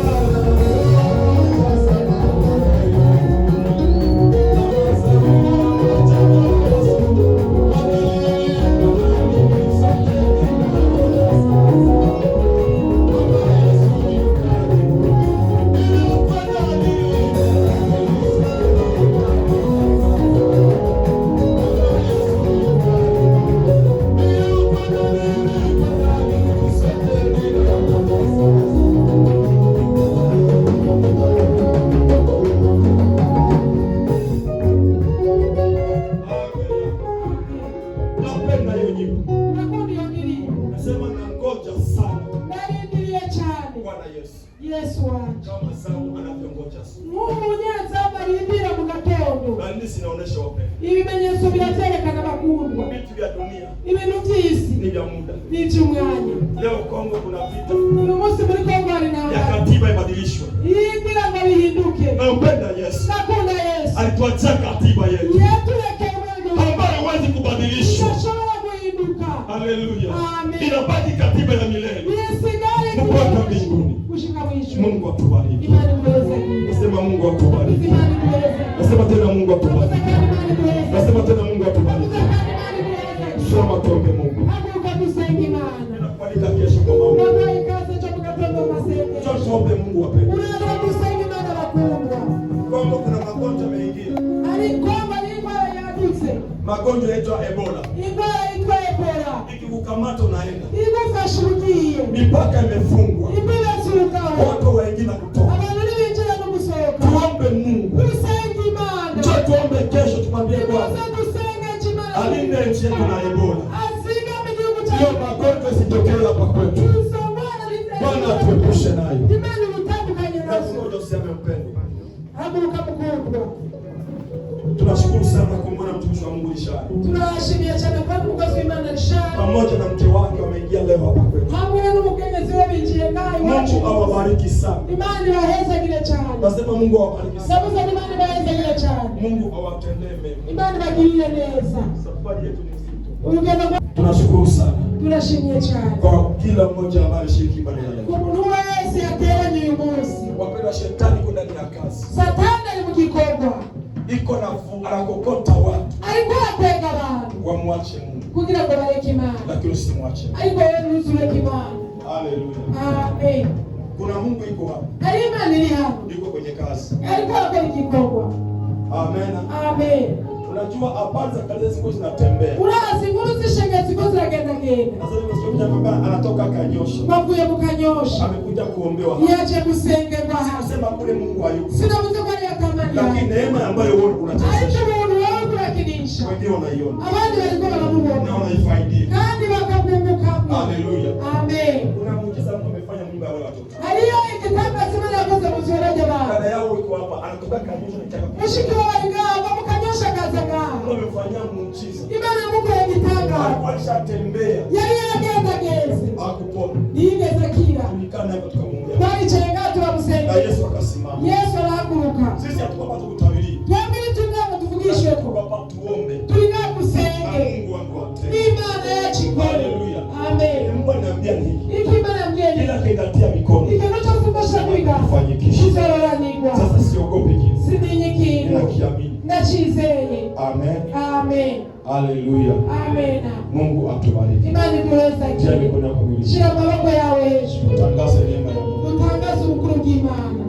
Yesu wanje. Kama sababu anavyongoja. Mungu nyanza barindira mu gatondo. Bali sinaonesha upendo. Ibimenyetso biraterekana bakundwa. Vitu vya dunia. Ibintu by'isi. Ni vya muda. Ni icy'umwanya. Leo Kongo kuna vita. Uyu munsi muri Kongo hari na ya katiba ibadilishwe. Ibira ngo bihinduke. Nampenda Yesu. Nakunda Yesu. Alituachia katiba yetu. Yatuleke Mungu. Ambayo huwezi kubadilishwa. Tunashobora kuhinduka. Haleluya. Amen. Inabaki katiba ya milele. Yesigale mpaka mbinguni. Kushika mwisho. Mungu atubariki. Imani mweze. Nasema Mungu atubariki. Imani mweze. Nasema tena Mungu atubariki. Nasema tena Mungu atubariki. Soma tuombe Mungu. Hakuka tusengi Imana. Nakualika kesho kwa maombi. Baba ikaze cha mkatondo masenge. Tuombe Mungu wapende. Unaanza tusengi Imana bakundwa. Kongo kuna magonjwa mengi. Ali Kongo ni kwa yadutse. Magonjwa yaitwa Ebola. Itwa Ebola. Ikikukamata unaenda. Ikufashurudiye. Mipaka imefungwa. Ibila surukawa. Watu waingi na kutoka. Abantu binjira no gusohoka. Tuombe Mungu. Tusengi Imana. Njoo tuombe kesho tumwambie Bwana. Tusenga Imana. Alinde nchi yetu na Ebola. Asinga mijugu cha. Hiyo magonjwa isitokee hapa kwetu. Bwana atuepushe nayo. Imani mtandukanye nazo. Mungu usiame upendo. Hakuruka mkundwa. Tunashukuru sana kumwona mtumishi wa Mungu Ishara. Tunawashimia cyane kwa mukozi w'Imana Ishara. Pamoja na mke wake wameingia leo hapa kwetu. Hamwe n'umukenyezi we binjiye ngaho. Mungu awabariki sana. Imani ibahezagire cyane. Nasema Mungu awabariki sana. Sabuza Imani ibahezagire cyane. Mungu awatendee mema. Imani ibagirire neza. Safari yetu ni nzito. Urugendo tunashukuru sana. Tunashimye cyane. Kwa kila mmoja ambaye alishiriki ibada ya leo. Kwa muntu wese yateranye uyu munsi. Wapenda shetani kuna ndani ya kazi. Satani ari mu gikorwa. Iko na anakokota watu. Ariko atega abantu. Wamwache Mungu. Kugira ngo bareke Imana. Lakini usimwache. Ariko wewe nuzureke Imana. Haleluya. Amen. Kuna Mungu iko hapa. Alima nili hapo. Yuko kwenye kazi. Alikuwa kwa kikogwa. Amen. Amen. Unajua habari za kazi ziko zinatembea. Urazi nguru zishenge ziko ziragenda genda. Sasa hivi msikia kwamba anatoka Kanyosha. Bakuye mukanyosha. Amekuja kuombewa. Yaje kusengerwa hapa. Sema kule Mungu hayuko. Sina mtu kwa ya tamani. Lakini neema ambayo wewe unataka. Aisha wewe wangu lakinisha. Wengine wanaiona. Abandi walikuwa wanamuona. Na wanaifaidi. Kandi wakakumbuka. Haleluya. Amen. Kuna muujiza Mungu amefanya Mungu awe watoto. Aliyo ikitaka sema ya kwanza mzioraje ba. Dada yao iko hapa anatoka Kanyosha anataka. Mushikiwa walinga mukanyosha kazaga. Amefanya muujiza. Imana Mungu yagitanga. Alikuwa alishatembea. Yari yagenda geze. Akupona. Nigeze kira. Tulikana hapo tukamwambia. Bali chenga turamusenge. Na Yesu akasimama. Yesu arahaguruka. Sisi hatukuwa kutabiria. Twambiri tunga tuvugishwe ko. Baba tuombe. Tulina kusenge. Mungu wangu atende. Imana yachikole. Haleluya. Amen. Mungu ananiambia nini? Iki Imana mgeni. Kila kingatia mikono. Ikinocha kumbasha kwiga. Fanyikisha. Kizaroranigwa. Sasa siogope kitu. Sininyikingo. Ninakiamini. Ndachizeye. Amen. Amen. Haleluya. Amen. Mungu atubariki. Imani tuweza Njia kile. mikono yako miwili. Shira maboko yawe hejuru. Tangaza neema ya Mungu. Utangaze ubukuru bw'Imana.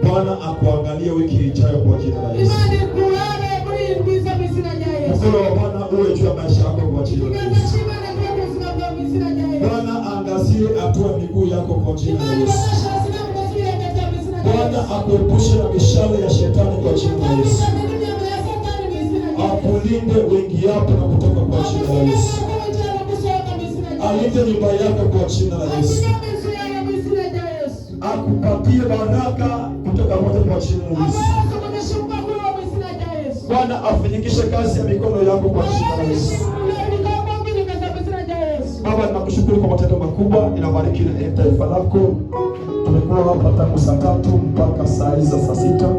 Bwana akuangalie wiki ijayo kwa jina la Yesu. Imani kurabe muri indwiza mwizina rya Yesu. Mkono wa Bwana uwe juu ya maisha yako kwa jina la Kiganza Yesu. c'Imana kiwe mu buzima bwawe mwizina rya Yesu. Bwana angazie hatua miguu yako kwa jina la Imani Yesu. babasha sina mkozi yengeza mwizina rya Bwana Yesu. akuepushe na mishale ya shetani kwa jina la Yesu. Imani ya Satani mwizina rya Yesu. Akulinde uingiapo na kutoka kwa jina la Yesu. Alinde nyumba yako kwa jina la Yesu. Akupatie baraka kutoka moja kwa jina la Yesu. Bwana afanikishe kazi ya mikono yako kwa jina la Yesu. Baba, ninakushukuru kwa matendo makubwa, ninabariki na taifa lako. Tumekuwa hapa tangu saa 3 mpaka saa hizi saa 6.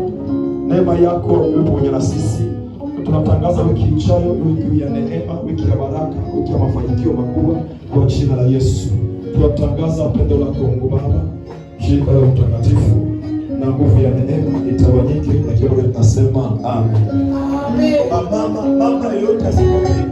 Neema yako iwe pamoja na sisi. Tunatangaza wiki ijayo, wiki ya neema, wiki ya baraka, wiki ya mafanikio makubwa kwa jina la Yesu. Tunatangaza pendo lako Mungu Baba, shirika la Mtakatifu na nguvu ya neema itawanyike, na kile tunasema amen. Amen. Mama yote asipokuja